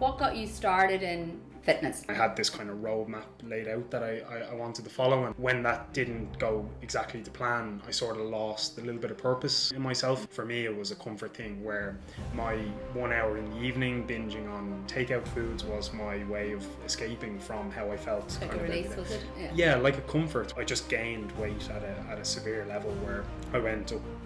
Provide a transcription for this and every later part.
what got you started in fitness? I had this kind of roadmap laid out that I wanted to follow, and when that didn't go exactly to plan, I sort of lost a little bit of purpose in myself. For me, it was a comfort thing where my 1 hour in the evening binging on takeout foods was my way of escaping from how I felt. Like a release, was it? Yeah, like a comfort. I just gained weight at a severe level where I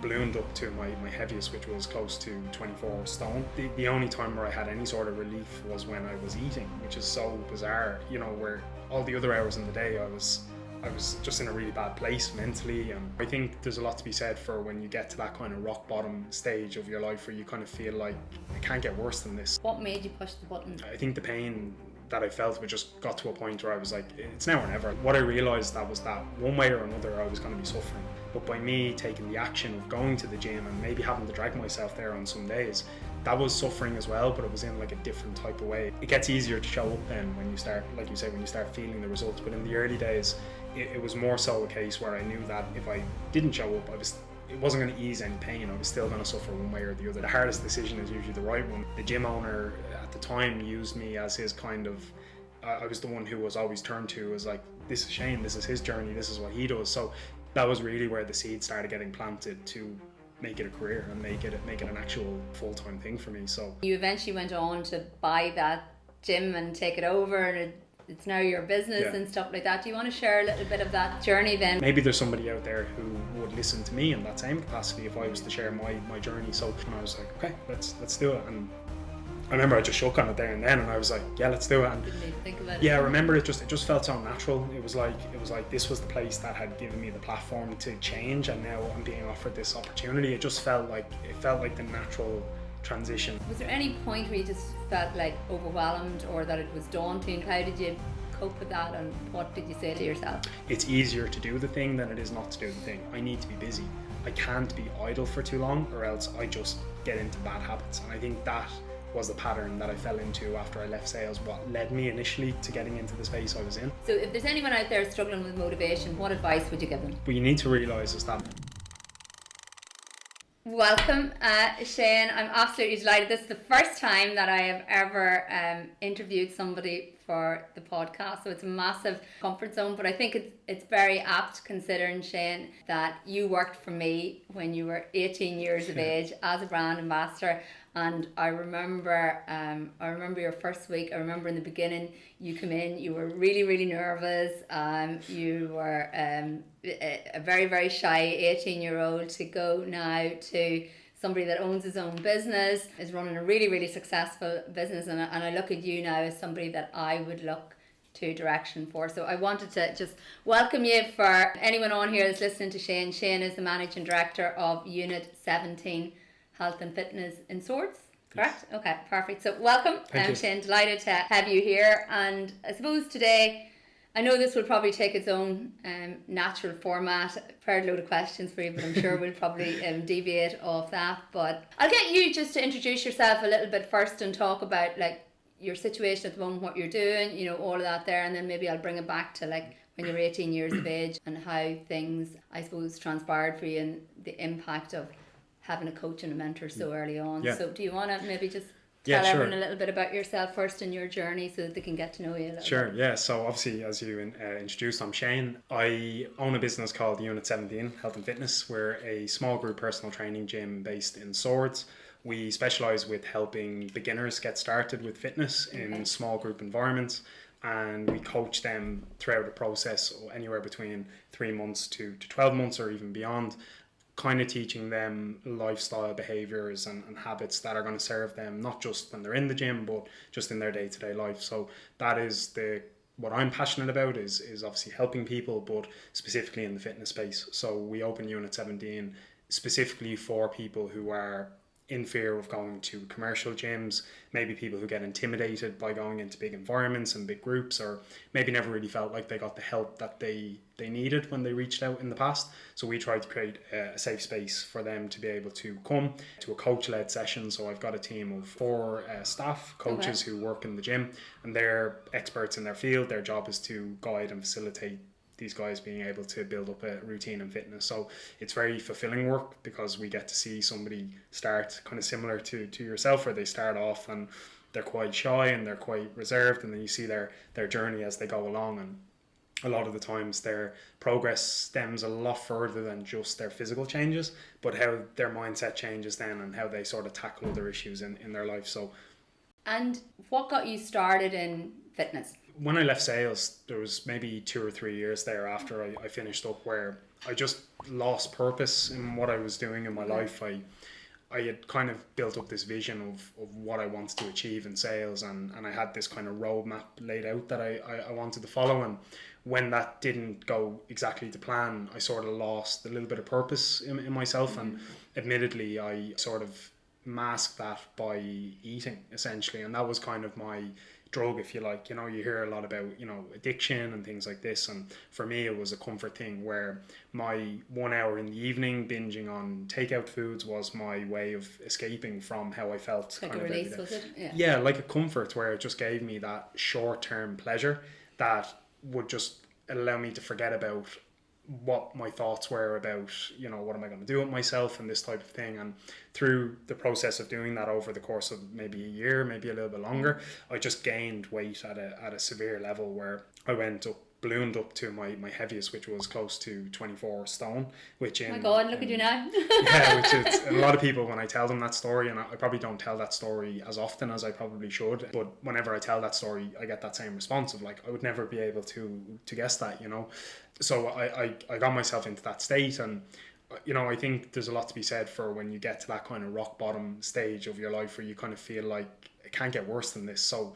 ballooned up to my heaviest, which was close to 24 stone. The only time where I had any sort of relief was when I was eating, which is so bizarre, you know, where all the other hours in the day I was just in a really bad place mentally. And I think there's a lot to be said for when you get to that kind of rock bottom stage of your life where you kind of feel like it can't get worse than this. What made you push the button? I think the pain that I felt, it just got to a point where I was like, it's now or never. What I realised that was that one way or another I was going to be suffering. But by me taking the action of going to the gym and maybe having to drag myself there on some days, that was suffering as well, but it was in like a different type of way. It gets easier to show up then when you start, like you say, when you start feeling the results. But in the early days, it was more so a case where I knew that if I didn't show up, it wasn't going to ease any pain. I was still going to suffer one way or the other. The hardest decision is usually the right one. The gym owner at the time used me as his kind of, I was the one who was always turned to as like, this is Shane, this is his journey, this is what he does. So that was really where the seed started getting planted to make it a career and make it an actual full-time thing for me. So you eventually went on to buy that gym and take it over, and it's now your business and stuff like that. Do you want to share a little bit of that journey then? Maybe there's somebody out there who would listen to me in that same capacity if I was to share my journey. So when I was like, okay, let's do it. And I remember I just shook on it there and then, and I was like, yeah, let's do it. And didn't even think about it. Yeah, I remember it just felt so natural. It was like this was the place that had given me the platform to change, and now I'm being offered this opportunity. It felt like the natural transition. Was there any point where you just felt like overwhelmed or that it was daunting? How did you cope with that, and what did you say to yourself? It's easier to do the thing than it is not to do the thing. I need to be busy. I can't be idle for too long, or else I just get into bad habits. And I think that was the pattern that I fell into after I left sales, what led me initially to getting into the space I was in. So if there's anyone out there struggling with motivation, what advice would you give them? What you need to realise is that. Welcome, Shane. I'm absolutely delighted. This is the first time that I have ever interviewed somebody for the podcast, so it's a massive comfort zone, but I think it's very apt considering, Shane, that you worked for me when you were 18 years of age as a brand ambassador. And I remember your first week. I remember in the beginning you come in, you were really, really nervous. You were a very, very shy 18-year-old to go now to somebody that owns his own business, is running a really, really successful business. And I look at you now as somebody that I would look to direction for. So I wanted to just welcome you. For anyone on here that's listening to Shane, Shane is the Managing Director of Unit 17 Health and Fitness in Swords, correct? Yes. Okay, perfect. So welcome, Shane, delighted to have you here. And I suppose today, I know this will probably take its own natural format. I've prepared a load of questions for you, but I'm sure we'll probably deviate off that. But I'll get you just to introduce yourself a little bit first and talk about like your situation at the moment, what you're doing, you know, all of that there, and then maybe I'll bring it back to like when you're 18 years of age and how things, I suppose, transpired for you and the impact of having a coach and a mentor so early on. So do you want to maybe just tell everyone a little bit about yourself first and your journey so that they can get to know you a little bit? Yeah. So obviously, as you introduced, I'm Shane. I own a business called Unit 17 Health and Fitness. We're a small group personal training gym based in Swords. We specialise with helping beginners get started with fitness in small group environments, and we coach them throughout the process, anywhere between 3 months to 12 months or even beyond, kind of teaching them lifestyle behaviors and habits that are going to serve them, not just when they're in the gym, but just in their day-to-day life. So that is what I'm passionate about is obviously helping people, but specifically in the fitness space. So we open Unit 17 specifically for people who are in fear of going to commercial gyms, maybe people who get intimidated by going into big environments and big groups, or maybe never really felt like they got the help that they needed when they reached out in the past. So we try to create a safe space for them to be able to come to a coach-led session. So I've got a team of 4 staff coaches who work in the gym, and they're experts in their field. Their job is to guide and facilitate these guys being able to build up a routine and fitness. So it's very fulfilling work because we get to see somebody start kind of similar to yourself, where they start off and they're quite shy and they're quite reserved, and then you see their journey as they go along, and a lot of the times their progress stems a lot further than just their physical changes, but how their mindset changes then and how they sort of tackle other issues in their life. So, and what got you started in fitness? when I left sales, there was maybe 2 or 3 years there after I finished up where I just lost purpose in what I was doing in my life. I had kind of built up this vision of what I wanted to achieve in sales, and I had this kind of roadmap laid out that I wanted to follow. And when that didn't go exactly to plan, I sort of lost a little bit of purpose in myself. And admittedly, I sort of masked that by eating, essentially. And that was kind of my drug, if you like. You know, you hear a lot about, you know, addiction and things like this, and for me it was a comfort thing where my 1 hour in the evening binging on takeout foods was my way of escaping from how I felt. Like kind a of release, was it? yeah, like a comfort where it just gave me that short-term pleasure that would just allow me to forget about what my thoughts were about, you know, what am I going to do with myself and this type of thing. And through the process of doing that over the course of maybe a year, maybe a little bit longer, I just gained weight at a severe level where I ballooned up to my heaviest, which was close to 24 stone, which oh my God, look at you now. yeah, which is, and a lot of people, when I tell them that story, and I probably don't tell that story as often as I probably should, but whenever I tell that story, I get that same response of like, I would never be able to guess that, you know. So I got myself into that state, and you know, I think there's a lot to be said for when you get to that kind of rock bottom stage of your life where you kind of feel like it can't get worse than this. So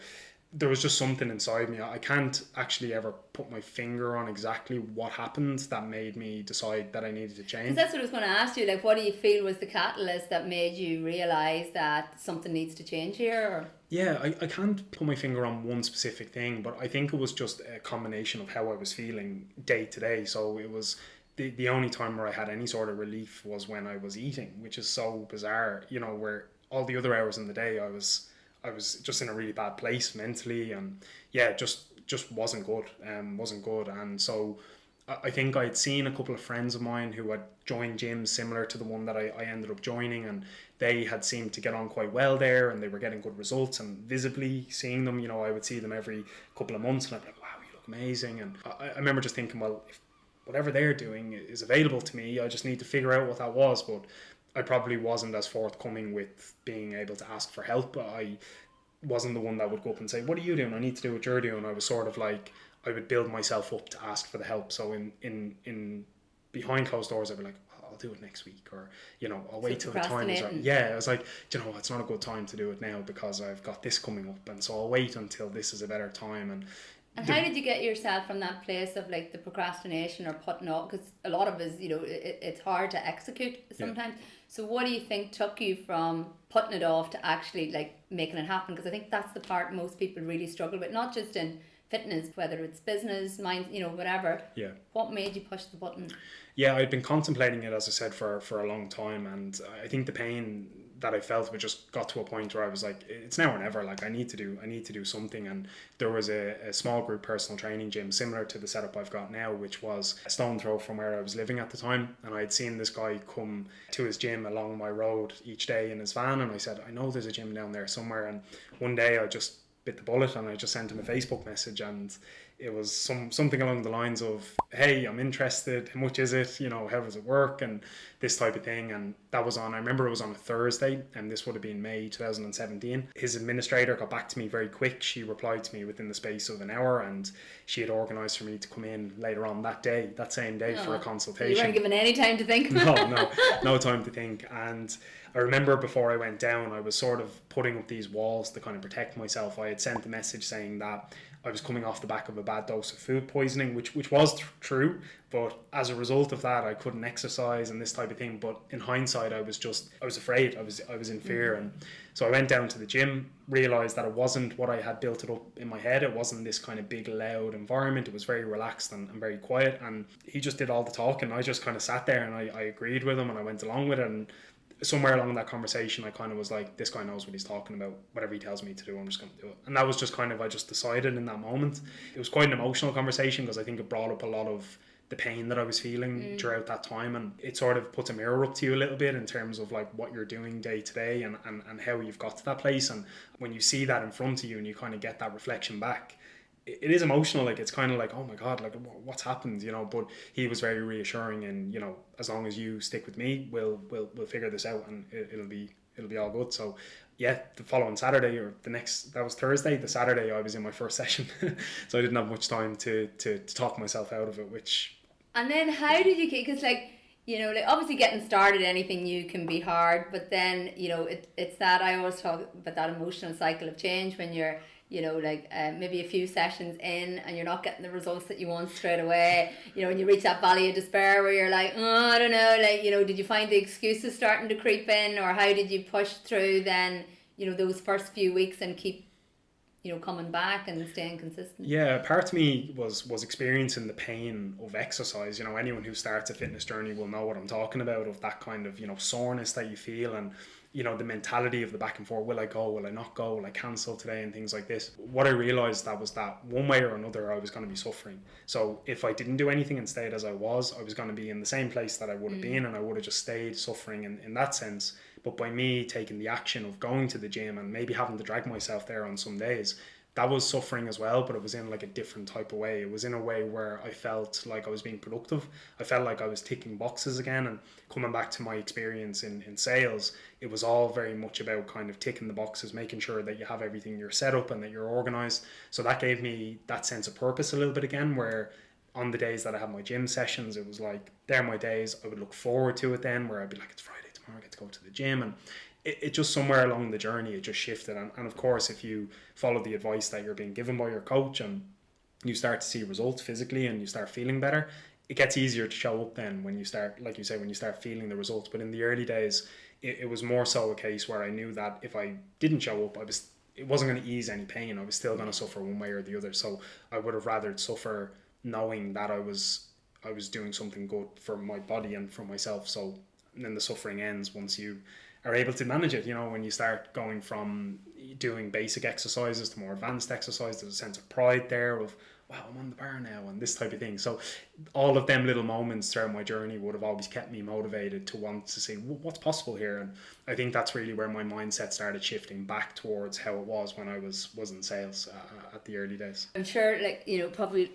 there was just something inside me. I can't actually ever put my finger on exactly what happened that made me decide that I needed to change. 'Cause that's what I was going to ask you. Like, what do you feel was the catalyst that made you realise that something needs to change here? Or? Yeah, I can't put my finger on one specific thing, but I think it was just a combination of how I was feeling day to day. So it was the only time where I had any sort of relief was when I was eating, which is so bizarre, you know, where all the other hours in the day I was just in a really bad place mentally, and yeah, just wasn't good. And so I think I'd seen a couple of friends of mine who had joined gyms similar to the one that I ended up joining, and they had seemed to get on quite well there, and they were getting good results. And visibly seeing them, you know, I would see them every couple of months, and I'd be like, wow, you look amazing. And I remember just thinking, well, if whatever they're doing is available to me, I just need to figure out what that was. But I probably wasn't as forthcoming with being able to ask for help. I wasn't the one that would go up and say, what are you doing? I need to do what you're doing. I was sort of like, I would build myself up to ask for the help. So in behind closed doors, I'd be like, oh, I'll do it next week, or, you know, I'll wait till the time is right. Yeah, I was like, you know, it's not a good time to do it now because I've got this coming up, and so I'll wait until this is a better time. And how did you get yourself from that place of like the procrastination or putting off? Because a lot of us, you know, it's hard to execute sometimes. Yeah. So what do you think took you from putting it off to actually like making it happen? Because I think that's the part most people really struggle with, not just in fitness, whether it's business, mind, you know, whatever. Yeah. What made you push the button? Yeah, I'd been contemplating it, as I said, for a long time, and I think the pain that I felt just got to a point where I was like, it's now or never. Like, I need to do something. And there was a small group personal training gym similar to the setup I've got now, which was a stone throw from where I was living at the time. And I had seen this guy come to his gym along my road each day in his van, and I said, I know there's a gym down there somewhere. And one day I just bit the bullet and I just sent him a Facebook message, and it was something along the lines of, hey, I'm interested, how much is it, you know, how does it work, and this type of thing. And that was I remember it was on a Thursday, and this would have been May 2017. His administrator got back to me very quick. She replied to me within the space of an hour, and she had organised for me to come in later on that same day for a consultation. You weren't given any time to think? No time to think. And I remember before I went down, I was sort of putting up these walls to kind of protect myself. I had sent a message saying that I was coming off the back of a bad dose of food poisoning, which was true, but as a result of that, I couldn't exercise and this type of thing. But in hindsight, I was afraid. I was in fear, and so I went down to the gym, realized that it wasn't what I had built it up in my head. It wasn't this kind of big, loud environment. It was very relaxed and very quiet. And he just did all the talking. I just kind of sat there and I agreed with him, and I went along with it. And somewhere along that conversation, I kind of was like, this guy knows what he's talking about. Whatever he tells me to do, I'm just going to do it. And that was just kind of, I just decided in that moment. It was quite an emotional conversation because I think it brought up a lot of the pain that I was feeling throughout that time, and it sort of puts a mirror up to you a little bit in terms of like what you're doing day to day and how you've got to that place. And when you see that in front of you and you kind of get that reflection back, it is emotional. Like, it's kind of like, oh my God, like what's happened, you know. But he was very reassuring, and you know, as long as you stick with me, we'll figure this out, and it'll be all good. So yeah, the following Saturday, or that was Thursday, the Saturday I was in my first session. So I didn't have much time to talk myself out of it, which. And then how did you keep, because like, you know, like obviously getting started, anything new can be hard, but then, you know, it's that, I always talk about that emotional cycle of change when you're, you know, like maybe a few sessions in and you're not getting the results that you want straight away, you know, and you reach that valley of despair where you're like, oh, I don't know, like, you know, did you find the excuses starting to creep in, or how did you push through then, you know, those first few weeks and keep, you know, coming back and staying consistent? Yeah, part of me was experiencing the pain of exercise. You know, anyone who starts a fitness journey will know what I'm talking about, of that kind of, you know, soreness that you feel, and you know, the mentality of the back and forth. Will I go? Will I not go? Will I cancel today? And things like this. What I realized that was that one way or another, I was going to be suffering. So if I didn't do anything and stayed as I was going to be in the same place that I would have been, and I would have just stayed suffering in that sense. But by me taking the action of going to the gym and maybe having to drag myself there on some days, that was suffering as well, but it was in like a different type of way. It was in a way where I felt like I was being productive. I felt like I was ticking boxes again. And coming back to my experience in sales, it was all very much about kind of ticking the boxes, making sure that you have everything, you're set up and that you're organized. So that gave me that sense of purpose a little bit again, where on the days that I had my gym sessions, it was like, they're my days. I would look forward to it then, where I'd be like, it's Friday, tomorrow I get to go to the gym. And it just somewhere along the journey, it just shifted. And of course, if you follow the advice that you're being given by your coach and you start to see results physically and you start feeling better, it gets easier to show up then when you start, like you say, when you start feeling the results. But in the early days, it was more so a case where I knew that if I didn't show up, it wasn't going to ease any pain. I was still going to suffer one way or the other. So I would have rather suffer knowing that I was doing something good for my body and for myself. So then the suffering ends once you are able to manage it. You know, when you start going from doing basic exercises to more advanced exercise, there's a sense of pride there of, wow, I'm on the bar now, and this type of thing. So all of them little moments throughout my journey would have always kept me motivated to want to see what's possible here. And I think that's really where my mindset started shifting back towards how it was when I was in sales at the early days. I'm sure, like, you know, probably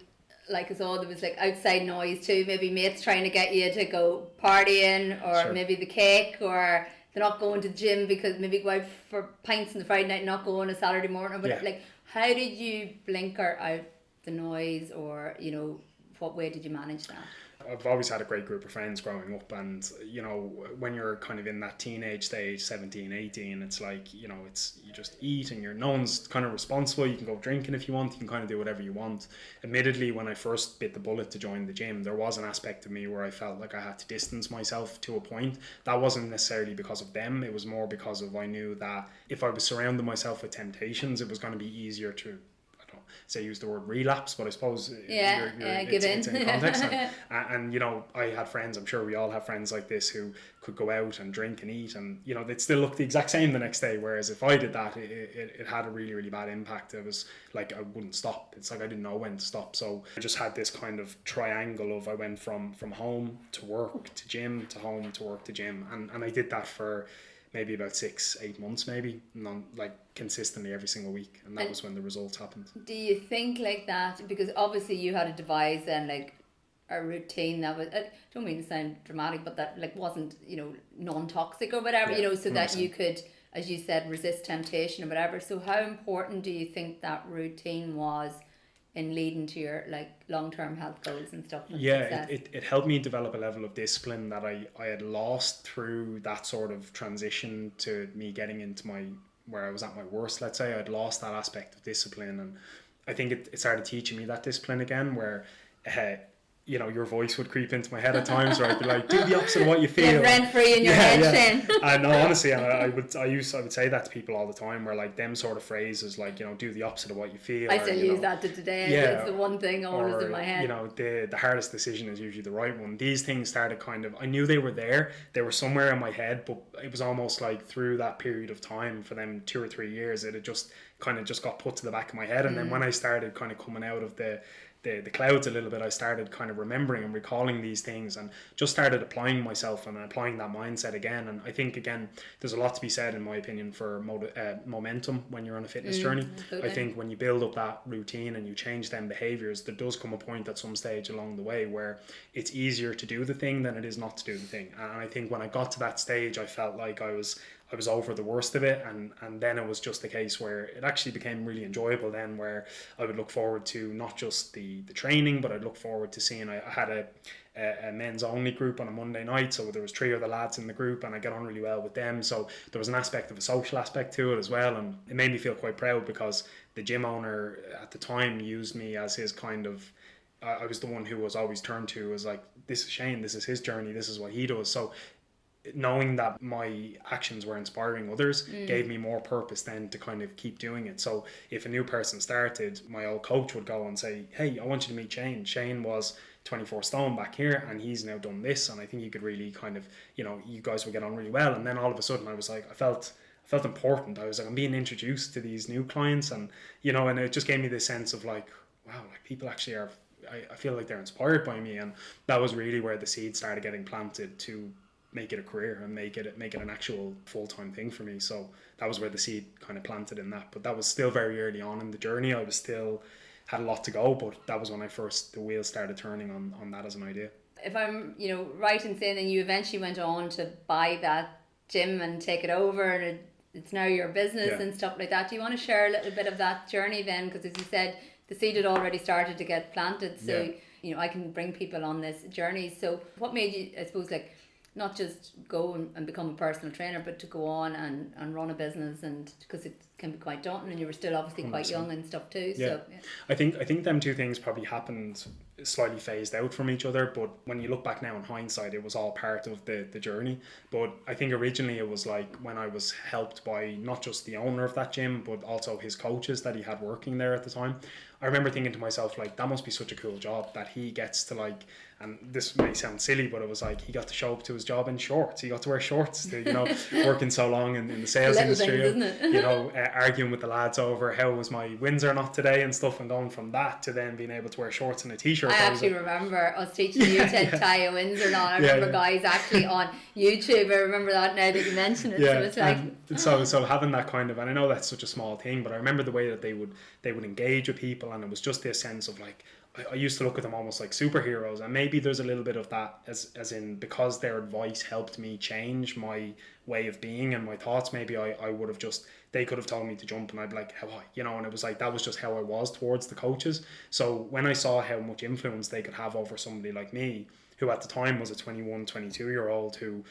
like us all, there was like outside noise too, maybe mates trying to get you to go partying, or Sure. maybe the cake, or they're not going to the gym because maybe go out for pints on the Friday night, not go on a Saturday morning. But like, how did you blinker out the noise, or, you know, what way did you manage that? I've always had a great group of friends growing up, and you know, when you're kind of in that teenage stage, 17, 18, it's like, you know, you just eat and no one's kind of responsible. You can go drinking if you want, you can kind of do whatever you want. Admittedly, when I first bit the bullet to join the gym, there was an aspect of me where I felt like I had to distance myself to a point. That wasn't necessarily because of them, it was more because of, I knew that if I was surrounding myself with temptations, it was going to be easier to, say, use the word relapse, but I suppose give it's in context. And you know, I had friends, I'm sure we all have friends like this, who could go out and drink and eat, and you know, they'd still look the exact same the next day. Whereas if I did that, it had a really, really bad impact. It was like I wouldn't stop. It's like I didn't know when to stop. So I just had this kind of triangle of, I went from home to work to gym to home to work to gym, and I did that for maybe about 6-8 months, maybe, like consistently every single week, and that was when the results happened. Do you think like that, because obviously you had to devise then like a routine that was, I don't mean to sound dramatic, but that like wasn't, you know, non-toxic or whatever, you know, so 100%. That you could, as you said, resist temptation or whatever. So how important do you think that routine was in leading to your like long-term health goals and stuff? And it helped me develop a level of discipline that I had lost through that sort of transition to me getting into where I was at my worst. Let's say I'd lost that aspect of discipline, and I think it started teaching me that discipline again, where you know, your voice would creep into my head at times, where I'd be like, do the opposite of what you feel. Rent free in your head, Shane. No, honestly, I would say that to people all the time, where like them sort of phrases, like, you know, do the opposite of what you feel. I still use that to today. It's the one thing always in my head. You know, the hardest decision is usually the right one. These things started kind of, I knew they were there. They were somewhere in my head, but it was almost like through that period of time, for them 2 or 3 years, it had just got put to the back of my head. And then when I started kind of coming out of the the clouds a little bit, I started kind of remembering and recalling these things, and just started applying myself and applying that mindset again. And I think, again, there's a lot to be said, in my opinion, for momentum when you're on a fitness journey. Absolutely. I think when you build up that routine and you change them behaviors, there does come a point at some stage along the way where it's easier to do the thing than it is not to do the thing. And I think when I got to that stage, I felt like I was over the worst of it, and then it was just a case where it actually became really enjoyable then, where I would look forward to not just the training, but I'd look forward to seeing, I had a men's only group on a Monday night, so there was 3 other lads in the group, and I get on really well with them, so there was an aspect of a social aspect to it as well, and it made me feel quite proud, because the gym owner at the time used me as his kind of, I was the one who was always turned to as like, this is Shane, this is his journey, this is what he does. So knowing that my actions were inspiring others gave me more purpose then to kind of keep doing it. So if a new person started, my old coach would go and say, hey, I want you to meet Shane. Shane was 24 stone back here, and he's now done this, and I think you could really kind of, you guys would get on really well. And then all of a sudden I was like, I felt important. I was like, I'm being introduced to these new clients, and and it just gave me this sense of like, wow, like people actually are, I feel like they're inspired by me. And that was really where the seed started getting planted to make it a career and make it an actual full-time thing for me. So that was where the seed kind of planted in that. But that was still very early on in the journey. I was still had a lot to go, but that was when the wheels started turning on that as an idea. If I'm right in saying that you eventually went on to buy that gym and take it over, and it's now your business and stuff like that, do you want to share a little bit of that journey then? Because as you said, the seed had already started to get planted, so I can bring people on this journey. So what made you, I suppose, like, not just go and become a personal trainer, but to go on and run a business, and because it can be quite daunting, and you were still obviously 100%. Quite young and stuff too. Yeah. So I think them two things probably happened slightly phased out from each other, but when you look back now in hindsight, it was all part of the journey. But I think originally it was like when I was helped by not just the owner of that gym, but also his coaches that he had working there at the time. I remember thinking to myself, like, that must be such a cool job that he gets to, like, and this may sound silly, but it was like he got to show up to his job in shorts. He got to wear shorts to, working so long in the sales industry, things, isn't it? Arguing with the lads over how was my wins or not today and stuff, and going from that to then being able to wear shorts and a t-shirt. I actually remember us teaching you to tie a wins or not. I remember guys actually on YouTube. I remember that now that you mention it. Yeah, so it's like so having that kind of, and I know that's such a small thing, but I remember the way that they would engage with people, and it was just this sense of like, I used to look at them almost like superheroes, and maybe there's a little bit of that as in, because their advice helped me change my way of being and my thoughts. Maybe I would have just, they could have told me to jump and I'd be like, how high, and it was like, that was just how I was towards the coaches. So when I saw how much influence they could have over somebody like me, who at the time was a 21, 22-year-old who,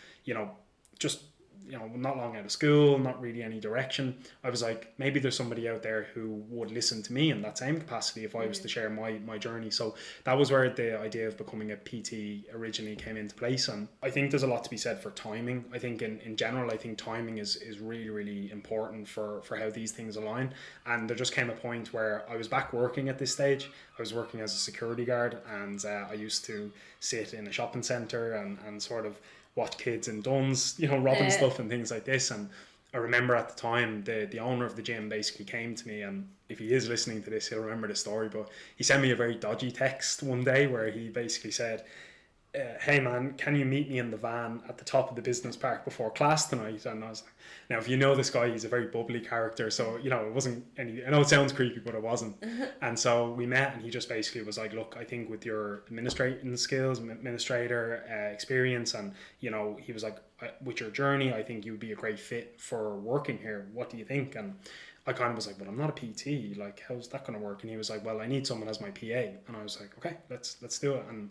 just not long out of school, not really any direction, I was like, maybe there's somebody out there who would listen to me in that same capacity if I was to share my journey. So that was where the idea of becoming a PT originally came into place. And I think there's a lot to be said for timing. I think in general, I think timing is really, really important for how these things align. And there just came a point where I was back working at this stage. I was working as a security guard, and I used to sit in a shopping centre and sort of watch kids in duns, robbing stuff and things like this. And I remember at the time, the owner of the gym basically came to me, and if he is listening to this, he'll remember the story, but he sent me a very dodgy text one day where he basically said, hey man, can you meet me in the van at the top of the business park before class tonight? And I was like, now if you know this guy, he's a very bubbly character, so it wasn't any, I know it sounds creepy, but it wasn't. And so we met, and he just basically was like, look, I think with your administrating skills, administrator experience, and he was like, with your journey, I think you would be a great fit for working here. What do you think? And I kind of was like, well, I'm not a PT, like how's that going to work? And he was like, well, I need someone as my PA. And I was like, okay, let's do it. And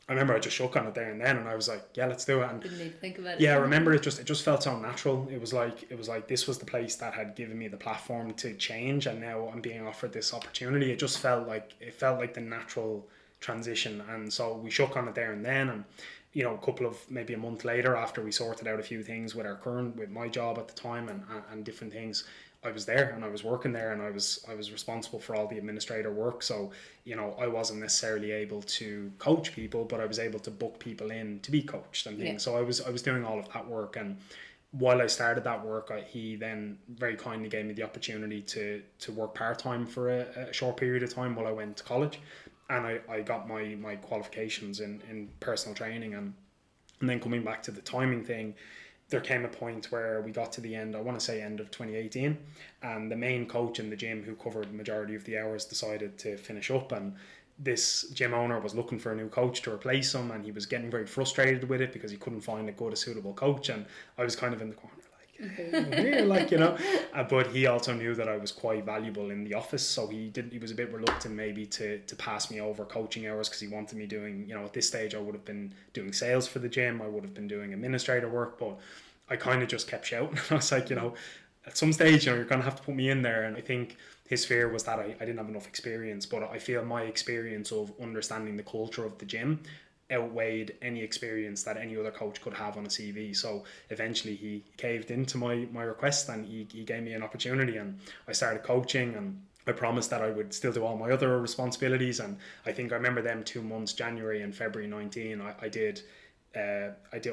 I remember I just shook on it there and then, and I was like, yeah, let's do it. And didn't need to think about it. Yeah, I remember it just felt so natural. It was like this was the place that had given me the platform to change, and now I'm being offered this opportunity. It just felt like the natural transition. And so we shook on it there and then, and a couple of, maybe a month later, after we sorted out a few things with my job at the time and different things, I was there and I was working there, and I was responsible for all the administrator work. So I wasn't necessarily able to coach people, but I was able to book people in to be coached and things. Yeah. So I was doing all of that work, and while I started that work, he then very kindly gave me the opportunity to work part-time for a short period of time while I went to college. and I got my qualifications in personal training. And then coming back to the timing thing, there came a point where we got to the end, I want to say end of 2018, and the main coach in the gym who covered the majority of the hours decided to finish up, and this gym owner was looking for a new coach to replace him, and he was getting very frustrated with it because he couldn't find a suitable coach. And I was kind of in the corner but he also knew that I was quite valuable in the office, so he was a bit reluctant maybe to pass me over coaching hours, because he wanted me doing, at this stage I would have been doing sales for the gym, I would have been doing administrator work, but I kind of just kept shouting. I was like, at some stage, you're going to have to put me in there. And I think his fear was that I didn't have enough experience, but I feel my experience of understanding the culture of the gym outweighed any experience that any other coach could have on a CV. So eventually he caved into my request, and he gave me an opportunity, and I started coaching, and I promised that I would still do all my other responsibilities. And I think I remember them 2 months, January and February 19, I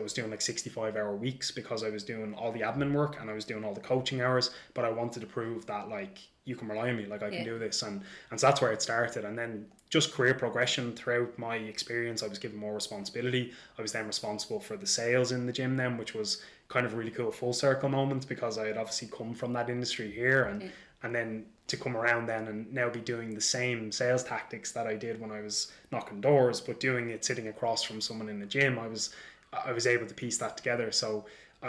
was doing like 65-hour weeks, because I was doing all the admin work and I was doing all the coaching hours, but I wanted to prove that like you can rely on me, like I can do this. And so that's where it started. And then just career progression throughout my experience, I was given more responsibility. I was then responsible for the sales in the gym then, which was kind of a really cool full circle moment, because I had obviously come from that industry here, and then to come around then and now be doing the same sales tactics that I did when I was knocking doors, but doing it sitting across from someone in the gym. I was able to piece that together. So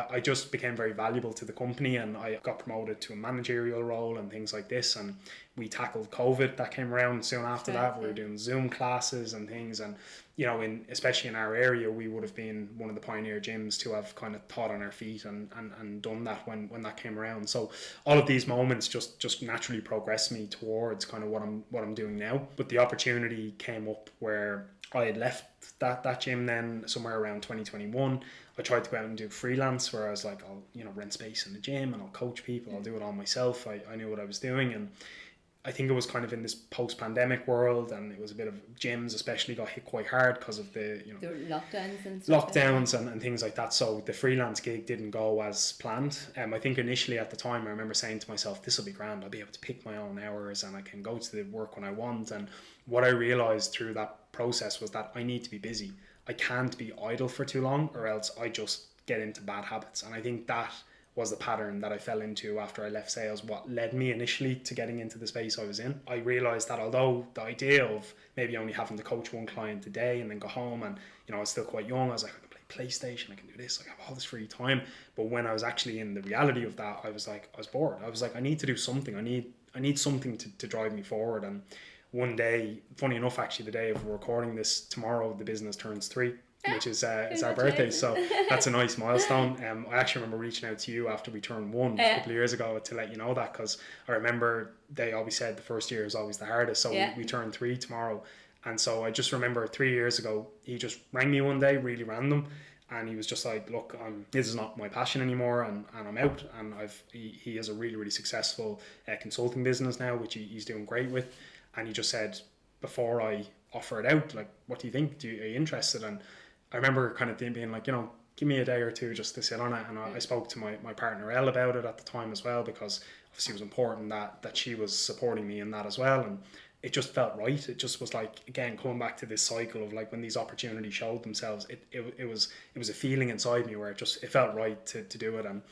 I just became very valuable to the company, and I got promoted to a managerial role and things like this. And we tackled COVID that came around soon after that. We were doing Zoom classes and things, and especially in our area, we would have been one of the pioneer gyms to have kind of thought on our feet and done that when that came around. So all of these moments just naturally progressed me towards kind of what I'm doing now. But the opportunity came up where I had left that gym then somewhere around 2021. I tried to go out and do freelance, where I was like, I'll rent space in the gym and I'll coach people, I'll do it all myself. I knew what I was doing, and I think it was kind of in this post-pandemic world, and it was a bit of gyms especially got hit quite hard because of the the lockdowns and stuff and things like that. So the freelance gig didn't go as planned. I think initially at the time I remember saying to myself, this will be grand, I'll be able to pick my own hours and I can go to the work when I want. And what I realized through that process was that I need to be busy. I can't be idle for too long, or else I just get into bad habits. And I think that was the pattern that I fell into after I left sales, what led me initially to getting into the space I was in. I realised that although the idea of maybe only having to coach one client a day and then go home, and I was still quite young, I was like, I can play PlayStation, I can do this, I have all this free time. But when I was actually in the reality of that, I was bored. I was like, I need to do something. I need something to drive me forward. And one day, funny enough, actually the day of recording this, tomorrow the business turns 3, which is our birthday, so that's a nice milestone. I actually remember reaching out to you after we turned 1 a couple of years ago to let you know that, because I remember they always said the first year is always the hardest. So we turned 3 tomorrow, and so I just remember 3 years ago he just rang me one day really random, and he was just like, look, this is not my passion anymore, and I'm out. And he has a really, really successful consulting business now, which he's doing great with. And he just said, before I offer it out, like, what do you think? Are you interested? And I remember kind of being like, give me a day or two just to sit on it. And I spoke to my partner Elle about it at the time as well, because obviously it was important that she was supporting me in that as well. And it just felt right. It just was like, again, coming back to this cycle of like when these opportunities showed themselves, it was a feeling inside me where it felt right to do it. And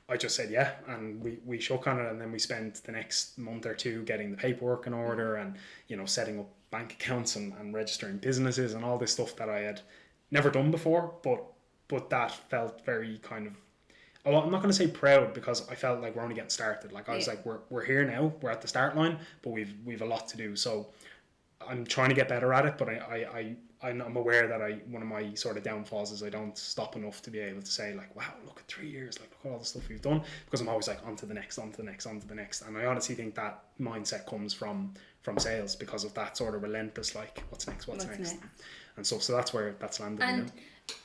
I just said yeah, and we shook on it, and then we spent the next month or two getting the paperwork in order, and setting up bank accounts and registering businesses and all this stuff that I had never done before, but that felt very kind of, I'm not going to say proud, because I felt like we're only getting started. Like I was like, we're here now, we're at the start line, but we've a lot to do. So I'm trying to get better at it, but I'm aware that one of my sort of downfalls is I don't stop enough to be able to say like, wow, look at 3 years, like look at all the stuff we've done, because I'm always like on to the next. And I honestly think that mindset comes from sales, because of that sort of relentless like, what's next. And so that's where that's landed. And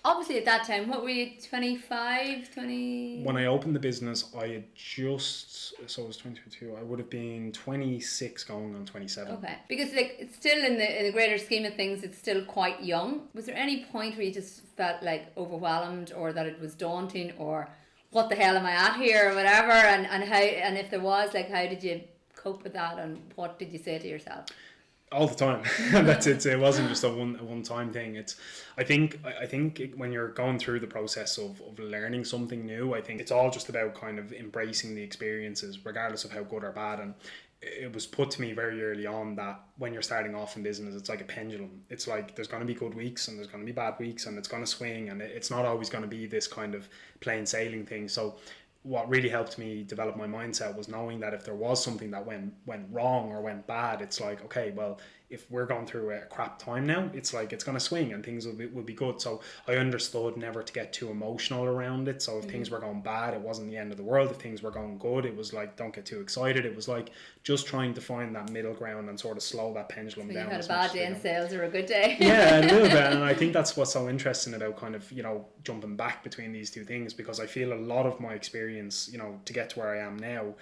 obviously at that time, what were you, 25, 20? When I opened the business, I had so it was 2022, I would have been 26 going on 27. Okay, because like it's still in the greater scheme of things, it's still quite young. Was there any point where you just felt like overwhelmed, or that it was daunting, or what the hell am I at here, or whatever, and how, and if there was, like, how did you cope with that, and what did you say to yourself? all the time. That's it. It wasn't just a one time thing. I think when you're going through the process of learning something new, I think it's all just about kind of embracing the experiences, regardless of how good or bad. And it was put to me very early on that when you're starting off in business, it's like a pendulum. It's like there's going to be good weeks and there's going to be bad weeks, and it's going to swing, and it's not always going to be this kind of plain sailing thing. So what really helped me develop my mindset was knowing that if there was something that went wrong or went bad, it's like, okay, well, if we're going through a crap time now, it's like it's going to swing and things will be good. So I understood never to get too emotional around it. So if things were going bad, it wasn't the end of the world. If things were going good, it was like, don't get too excited. It was like just trying to find that middle ground and sort of slow that pendulum down. You had a bad day in sales or a good day. Yeah, a little bit. And I think that's what's so interesting about kind of, jumping back between these two things, because I feel a lot of my experience, to get to where I am now,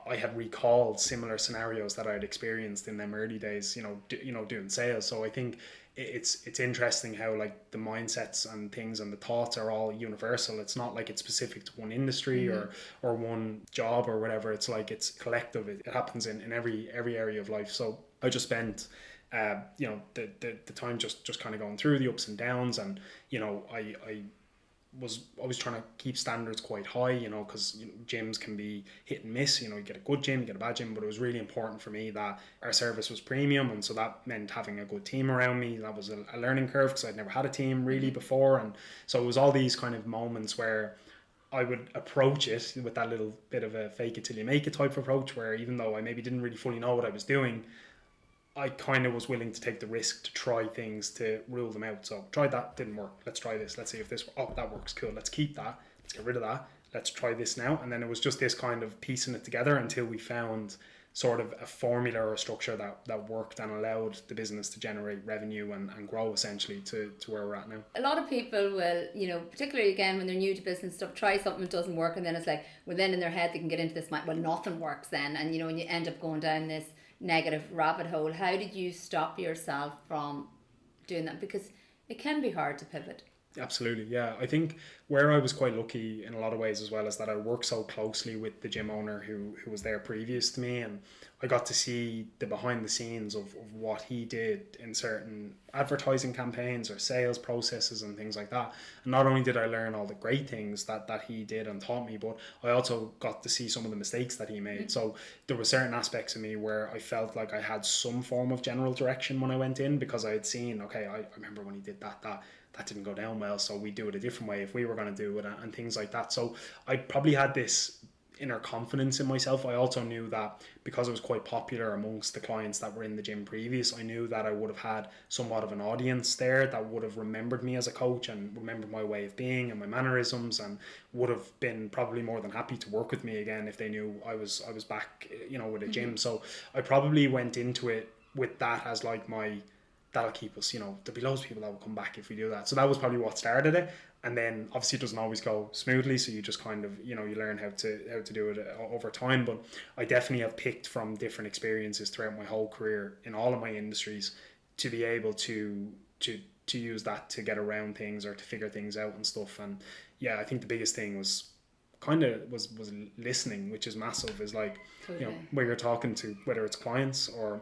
I had recalled similar scenarios that I had experienced in them early days, doing sales. So I think it's interesting how like the mindsets and things and the thoughts are all universal. It's not like it's specific to one industry or one job or whatever. It's like it's collective. It happens in every area of life. So I just spent the time just kind of going through the ups and downs, and I was always trying to keep standards quite high, because gyms can be hit and miss. You get a good gym, you get a bad gym, but it was really important for me that our service was premium, and so that meant having a good team around me. That was a learning curve because I'd never had a team really before, and so it was all these kind of moments where I would approach it with that little bit of a fake it till you make it type of approach, where even though I maybe didn't really fully know what I was doing, I kind of was willing to take the risk to try things to rule them out. So tried that, didn't work. Let's try this. Let's see if this, that works. Cool. Let's keep that. Let's get rid of that. Let's try this now. And then it was just this kind of piecing it together until we found sort of a formula or a structure that worked and allowed the business to generate revenue and grow essentially to where we're at now. A lot of people will, particularly again when they're new to business stuff, try something that doesn't work, and then it's like, well, then in their head they can get into this, well, nothing works then. And, and you end up going down this negative rabbit hole. How did you stop yourself from doing that? Because it can be hard to pivot. Absolutely, yeah. I think where I was quite lucky in a lot of ways as well is that I worked so closely with the gym owner who was there previous to me, and I got to see the behind the scenes of what he did in certain advertising campaigns or sales processes and things like that. And not only did I learn all the great things that he did and taught me, but I also got to see some of the mistakes that he made. So there were certain aspects of me where I felt like I had some form of general direction when I went in, because I had seen, okay, I remember when he did that didn't go down well, so we do it a different way if we were going to do it, and things like that. So I probably had this inner confidence in myself. I also knew that because I was quite popular amongst the clients that were in the gym previous, I knew that I would have had somewhat of an audience there that would have remembered me as a coach and remembered my way of being and my mannerisms, and would have been probably more than happy to work with me again if they knew I was back, with a gym. So I probably went into it with that as like that'll keep us, there'll be loads of people that will come back if we do that. So that was probably what started it. And then obviously it doesn't always go smoothly, so you just kind of, you learn how to do it over time. But I definitely have picked from different experiences throughout my whole career in all of my industries to be able to use that to get around things or to figure things out and stuff. And yeah, I think the biggest thing was listening, which is massive. Is like, totally. Where you're talking to, whether it's clients or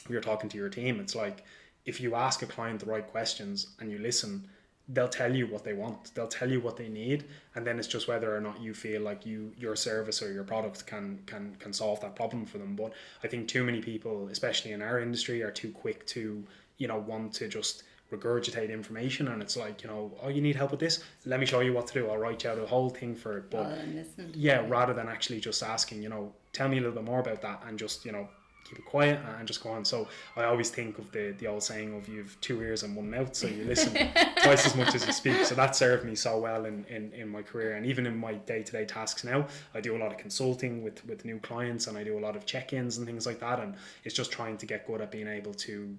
you're talking to your team, it's like, if you ask a client the right questions and you listen, they'll tell you what they want. They'll tell you what they need. And then it's just whether or not you feel like your service or your product can solve that problem for them. But I think too many people, especially in our industry, are too quick to, want to just regurgitate information. And it's like, oh, you need help with this? Let me show you what to do. I'll write you out a whole thing for it. But rather than actually just asking, tell me a little bit more about that, and just, keep it quiet and just go on. So I always think of the old saying of you've 2 ears and 1 mouth, so you listen twice as much as you speak. So that served me so well in my career, and even in my day-to-day tasks now. I do a lot of consulting with new clients, and I do a lot of check-ins and things like that, and it's just trying to get good at being able to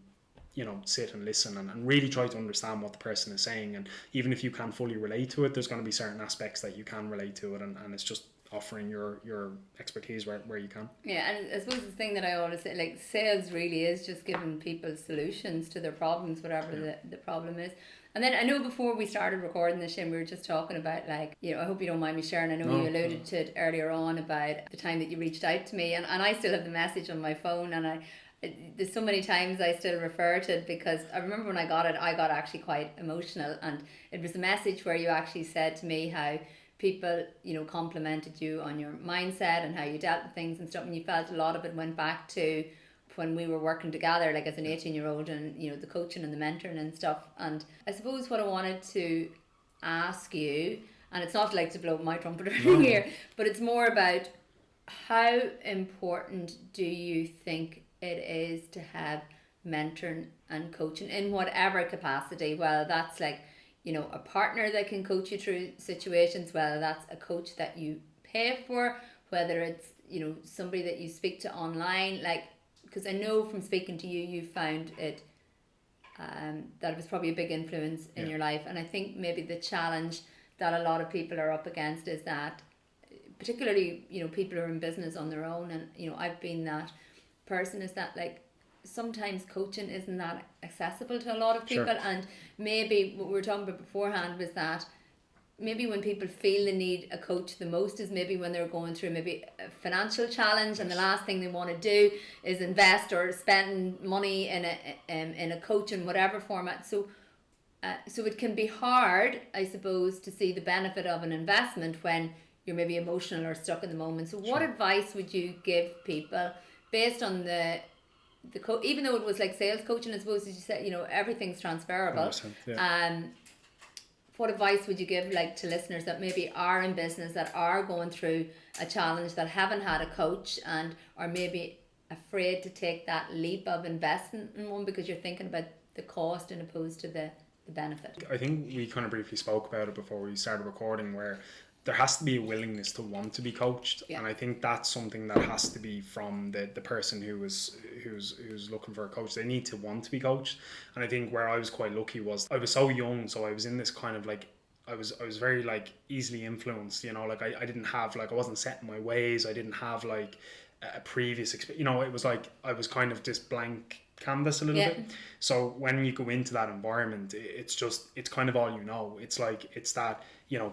sit and listen and really try to understand what the person is saying. And even if you can't fully relate to it, there's going to be certain aspects that you can relate to it, and it's just offering your expertise where you can. Yeah, and I suppose the thing that I always say, like, sales really is just giving people solutions to their problems, whatever the problem is. And then I know before we started recording this, Shane, we were just talking about, like, I hope you don't mind me sharing, I know you alluded to it earlier on about the time that you reached out to me, and I still have the message on my phone, and there's so many times I still refer to it, because I remember when I got it, I got actually quite emotional, and it was a message where you actually said to me how people, complimented you on your mindset and how you dealt with things and stuff, and you felt a lot of it went back to when we were working together, like as an 18-year-old, and the coaching and the mentoring and stuff. And I suppose what I wanted to ask you, and it's not like to blow my trumpet or anything here, but it's more about how important do you think it is to have mentoring and coaching in whatever capacity, whether that's like, a partner that can coach you through situations, whether that's a coach that you pay for, whether it's, somebody that you speak to online, like, because I know from speaking to you, you found it, that it was probably a big influence in your life. And I think maybe the challenge that a lot of people are up against is that, particularly, people who are in business on their own, and, I've been that person, is that like, sometimes coaching isn't that accessible to a lot of people. Sure. And maybe what we were talking about beforehand was that maybe when people feel they need a coach the most is maybe when they're going through maybe a financial challenge, and the last thing they want to do is invest or spend money in a coach in whatever format. So it can be hard, I suppose, to see the benefit of an investment when you're maybe emotional or stuck in the moment. So what advice would you give people based on even though it was like sales coaching, I suppose, as you said, everything's transferable. What advice would you give like to listeners that maybe are in business, that are going through a challenge, that haven't had a coach, and are maybe afraid to take that leap of investing in one because you're thinking about the cost and opposed to the benefit? I think we kind of briefly spoke about it before we started recording, where there has to be a willingness to want to be coached, and I think that's something that has to be from the person who's looking for a coach. They need to want to be coached. And I think where I was quite lucky was I was so young, so I was in this kind of like, I was very like easily influenced, like I didn't have like, I wasn't set in my ways, I didn't have like a previous experience, it was like I was kind of this blank canvas a little bit. So when you go into that environment, it's kind of all it's like, it's that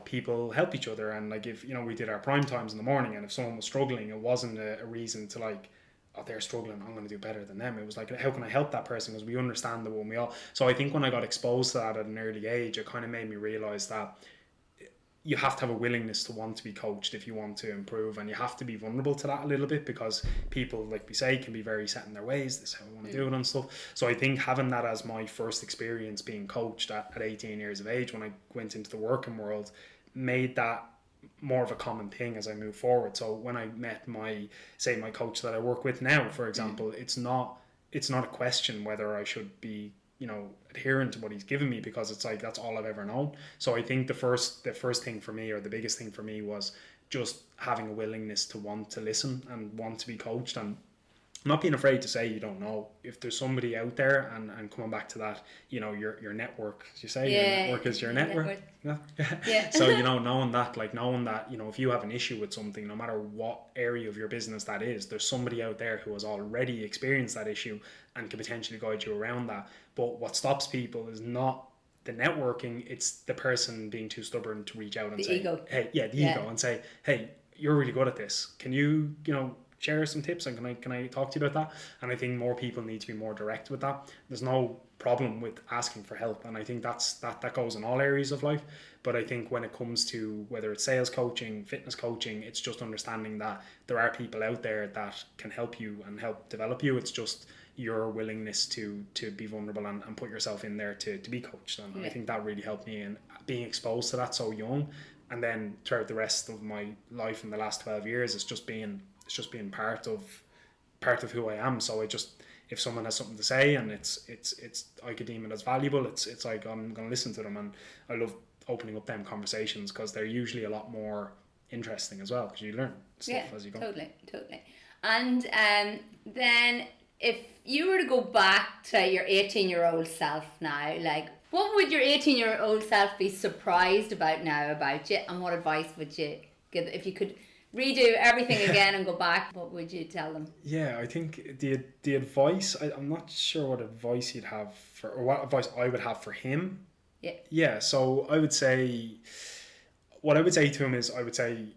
people help each other, and like if we did our prime times in the morning, and if someone was struggling, it wasn't a reason to like, oh, they're struggling, I'm going to do better than them. It was like, how can I help that person, because we understand the one we all. So I think when I got exposed to that at an early age, it kind of made me realize that you have to have a willingness to want to be coached if you want to improve, and you have to be vulnerable to that a little bit, because people, like we say, can be very set in their ways. This is how I want to do it and stuff. So I think having that as my first experience being coached at 18 years of age, when I went into the working world, made that more of a common thing as I move forward. So when I met my coach that I work with now, for example, it's not a question whether I should be adherent to what he's given me, because it's like, that's all I've ever known. So I think the first thing for me, or the biggest thing for me, was just having a willingness to want to listen and want to be coached, and not being afraid to say you don't know. If there's somebody out there, and coming back to that, your network, as you say, your network is your network. Yeah. So knowing that if you have an issue with something, no matter what area of your business that is, there's somebody out there who has already experienced that issue and can potentially guide you around that. But what stops people is not the networking, it's the person being too stubborn to reach out and say, ego. Ego, and say, hey, you're really good at this, can you share some tips, and can I talk to you about that? And I think more people need to be more direct with that. There's no problem with asking for help, and I think that goes in all areas of life. But I think when it comes to whether it's sales coaching, fitness coaching, it's just understanding that there are people out there that can help you and help develop you. It's just your willingness to be vulnerable and put yourself in there to be coached. And I think that really helped me in being exposed to that so young. And then throughout the rest of my life in the last 12 years, it's just being part of who I am. So if someone has something to say and it's I could deem it as valuable, it's like, I'm going to listen to them. And I love opening up them conversations, because they're usually a lot more interesting as well, because you learn stuff as you go. Totally. And then if you were to go back to your 18-year-old self now, like, what would your 18-year-old self be surprised about now about you, and what advice would you give? If you could redo everything again and go back, what would you tell them? Yeah, I think the advice, I'm not sure what advice you'd have or what advice I would have for him. Yeah, so I would say, what I would say to him is, I would say,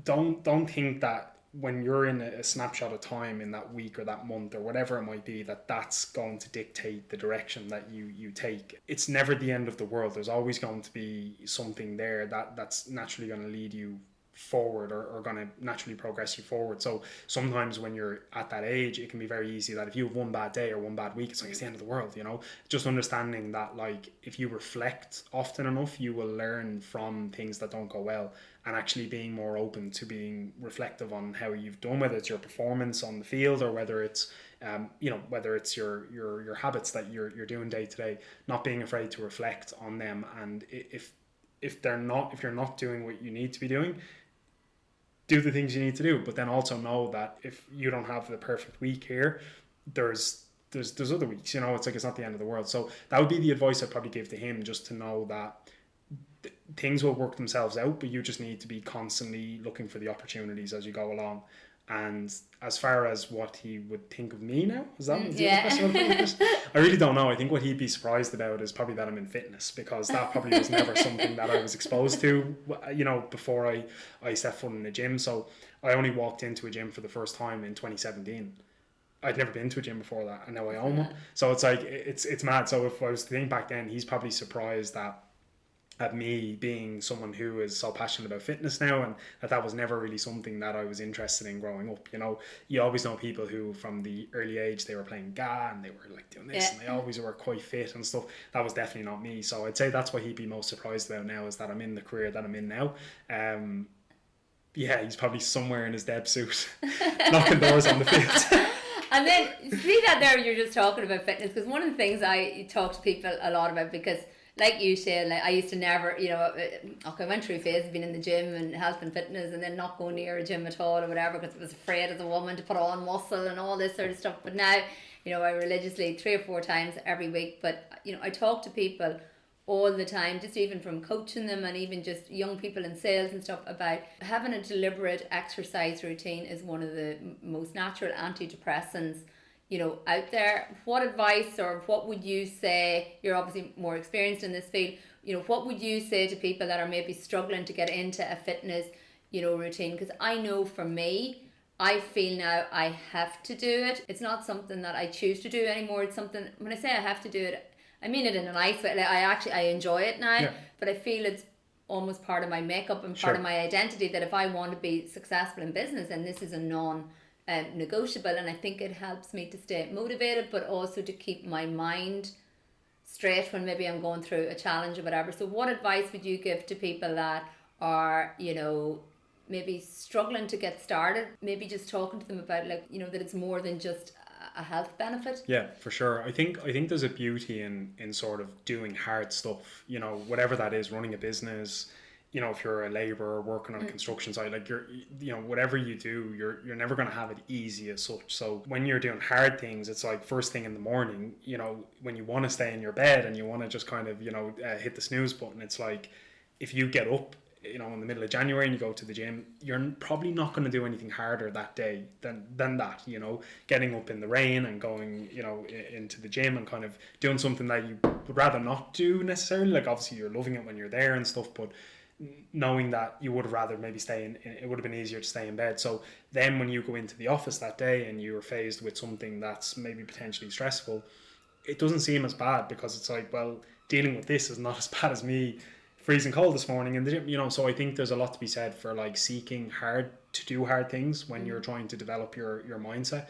don't think that when you're in a snapshot of time in that week or that month or whatever it might be, that's going to dictate the direction that you take. It's never the end of the world. There's always going to be something there that's naturally going to lead you forward, or going to naturally progress you forward. So sometimes when you're at that age, it can be very easy that if you have one bad day or one bad week, it's like it's the end of the world, you know. Just understanding that, like, if you reflect often enough, you will learn from things that don't go well, and actually being more open to being reflective on how you've done, whether it's your performance on the field or whether it's whether it's your habits that you're doing day to day, not being afraid to reflect on them. And if you're not doing what you need to be doing, do the things you need to do, but then also know that if you don't have the perfect week here, there's other weeks, you know. It's like, it's not the end of the world. So that would be the advice I'd probably give to him, just to know that things will work themselves out, but you just need to be constantly looking for the opportunities as you go along. And as far as what he would think of me now, is that the question? I really don't know. I think what he'd be surprised about is probably that I'm in fitness, because that probably was never something that I was exposed to, you know, before I stepped foot in the gym. So I only walked into a gym for the first time in 2017. I'd never been to a gym before that, and now I own one. So it's like, it's mad. So if I was to think back then, he's probably surprised at me being someone who is so passionate about fitness now, and that was never really something that I was interested in growing up. You know, you always know people who from the early age they were playing GA and they were like doing this, and they always were quite fit and stuff. That was definitely not me. So I'd say that's what he'd be most surprised about now, is that I'm in the career that I'm in now. He's probably somewhere in his Deb suit knocking doors on the field. And then see that there, you're just talking about fitness, because one of the things I talk to people a lot about, because like you said, like, I used to never, you know, I went through a phase of being in the gym and health and fitness, and then not going near a gym at all or whatever, because I was afraid as a woman to put on muscle and all this sort of stuff. But now, you know, I religiously 3 or 4 times every week. But, you know, I talk to people all the time, just even from coaching them, and even just young people in sales and stuff, about having a deliberate exercise routine is one of the most natural antidepressants, you know, out there. What advice, or what would you say, you're obviously more experienced in this field, you know, what would you say to people that are maybe struggling to get into a fitness, you know, routine? Because I know for me, I feel now I have to do it. It's not something that I choose to do anymore. It's something, when I say I have to do it, I mean it in a nice way. Like, I enjoy it now, but I feel it's almost part of my makeup and part of my identity, that if I want to be successful in business, and this is a non-negotiable, and I think it helps me to stay motivated, but also to keep my mind straight when maybe I'm going through a challenge or whatever. So what advice would you give to people that are, you know, maybe struggling to get started, maybe just talking to them about, like, you know, that it's more than just a health benefit? Yeah, for sure. I think there's a beauty in sort of doing hard stuff, you know, whatever that is, running a business, you know, if you're a labourer working on a construction site, like, you're, you know, whatever you do, you're never going to have it easy as such. So when you're doing hard things, it's like first thing in the morning, you know, when you want to stay in your bed and you want to just kind of, you know, hit the snooze button, it's like, if you get up, you know, in the middle of January and you go to the gym, you're probably not going to do anything harder that day than that, you know. Getting up in the rain and going, you know, into the gym and kind of doing something that you would rather not do necessarily. Like, obviously you're loving it when you're there and stuff, but knowing that you would have rather maybe stay in, it would have been easier to stay in bed. So then when you go into the office that day and you're faced with something that's maybe potentially stressful, it doesn't seem as bad, because it's like, well, dealing with this is not as bad as me freezing cold this morning in the gym, you know. So I think there's a lot to be said for, like, seeking hard to do hard things when you're trying to develop your mindset,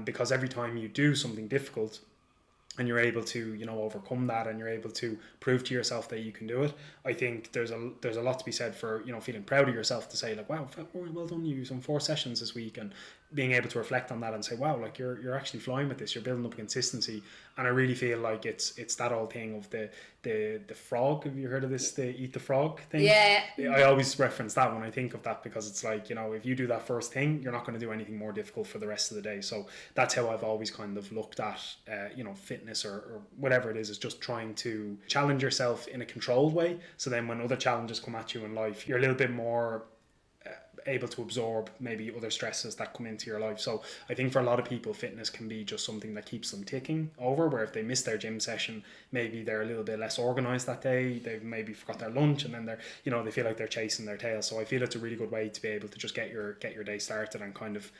because every time you do something difficult and you're able to, you know, overcome that, and you're able to prove to yourself that you can do it, I think there's a lot to be said for, you know, feeling proud of yourself to say, like, wow, well done, you done 4 sessions this week, and being able to reflect on that and say, wow, like, you're actually flying with this, you're building up consistency. And I really feel like it's that old thing of the frog. Have you heard of this, the eat the frog thing? Yeah. I always reference that when I think of that, because it's like, you know, if you do that first thing, you're not going to do anything more difficult for the rest of the day. So that's how I've always kind of looked at, you know, fitness or whatever it is just trying to challenge yourself in a controlled way. So then when other challenges come at you in life, you're a little bit more able to absorb maybe other stresses that come into your life. So I think for a lot of people, fitness can be just something that keeps them ticking over, where if they miss their gym session, maybe they're a little bit less organized that day, they've maybe forgot their lunch, and then they're, you know, they feel like they're chasing their tail. So I feel it's a really good way to be able to just get your day started and kind of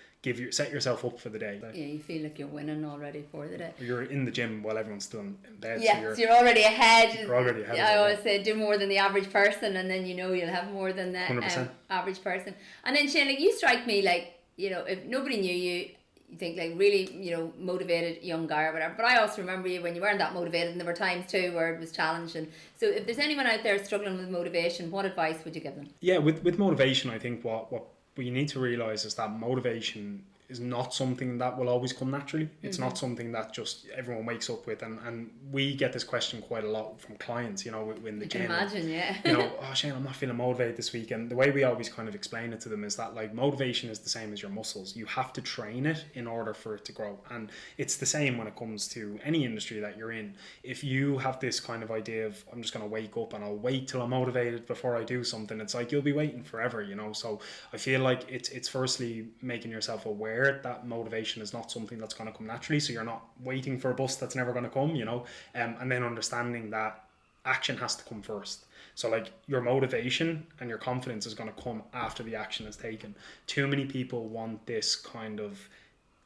set yourself up for the day. Yeah, you feel like you're winning already for the day. You're in the gym while everyone's still in bed. Yeah, so you're already ahead. You're already ahead. I always say do more than the average person, and then you know you'll have more than the average person. And then Shane, like, you strike me like, you know, if nobody knew you, you think like really, you know, motivated young guy or whatever. But I also remember you when you weren't that motivated, and there were times too where it was challenging. So if there's anyone out there struggling with motivation, what advice would you give them? Yeah, with motivation, I think what you need to realise is that motivation is not something that will always come naturally. It's not something that just everyone wakes up with, and we get this question quite a lot from clients, you know, in the gym. Imagine, yeah. You know, oh Shane, I'm not feeling motivated this week. And the way we always kind of explain it to them is that like motivation is the same as your muscles. You have to train it in order for it to grow. And it's the same when it comes to any industry that you're in. If you have this kind of idea of I'm just going to wake up and I'll wait till I'm motivated before I do something, it's like you'll be waiting forever, you know. So I feel like it's firstly making yourself aware that motivation is not something that's going to come naturally, so you're not waiting for a bus that's never going to come, you know, and then understanding that action has to come first. So like your motivation and your confidence is going to come after the action is taken. Too many people want this kind of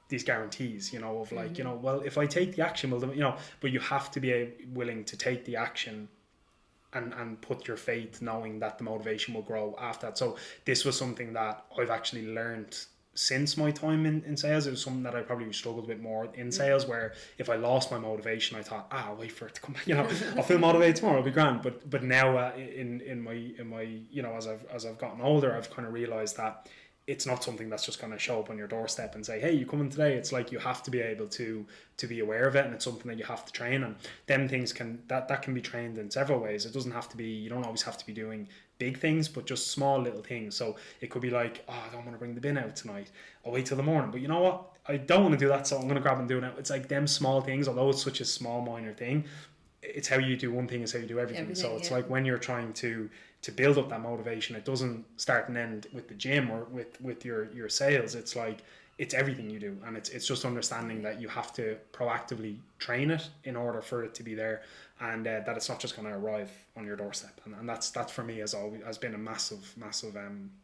these guarantees, you know, of like, you know, well, if I take the action, well, you know, but you have to be willing to take the action and put your faith knowing that the motivation will grow after that. So this was something that I've actually learned since my time in sales. It was something that I probably struggled a bit more in sales, where if I lost my motivation, I thought, I'll wait for it to come back, you know, I'll feel motivated tomorrow, it'll be grand. But now in my you know, as I've gotten older, I've kind of realized that it's not something that's just going to show up on your doorstep and say, hey, you coming today? It's like you have to be able to be aware of it, and it's something that you have to train. And them things can be trained in several ways. It doesn't have to be, you don't always have to be doing big things, but just small little things. So it could be like, oh, I don't want to bring the bin out tonight, I'll wait till the morning. But you know what, I don't want to do that, so I'm going to grab and do it now. It's like them small things, although it's such a small minor thing, it's how you do one thing is how you do everything. So it's like when you're trying to build up that motivation, it doesn't start and end with the gym or with your sales. It's like it's everything you do, and it's just understanding that you have to proactively train it in order for it to be there, and that it's not just going to arrive on your doorstep. And that's for me has been a massive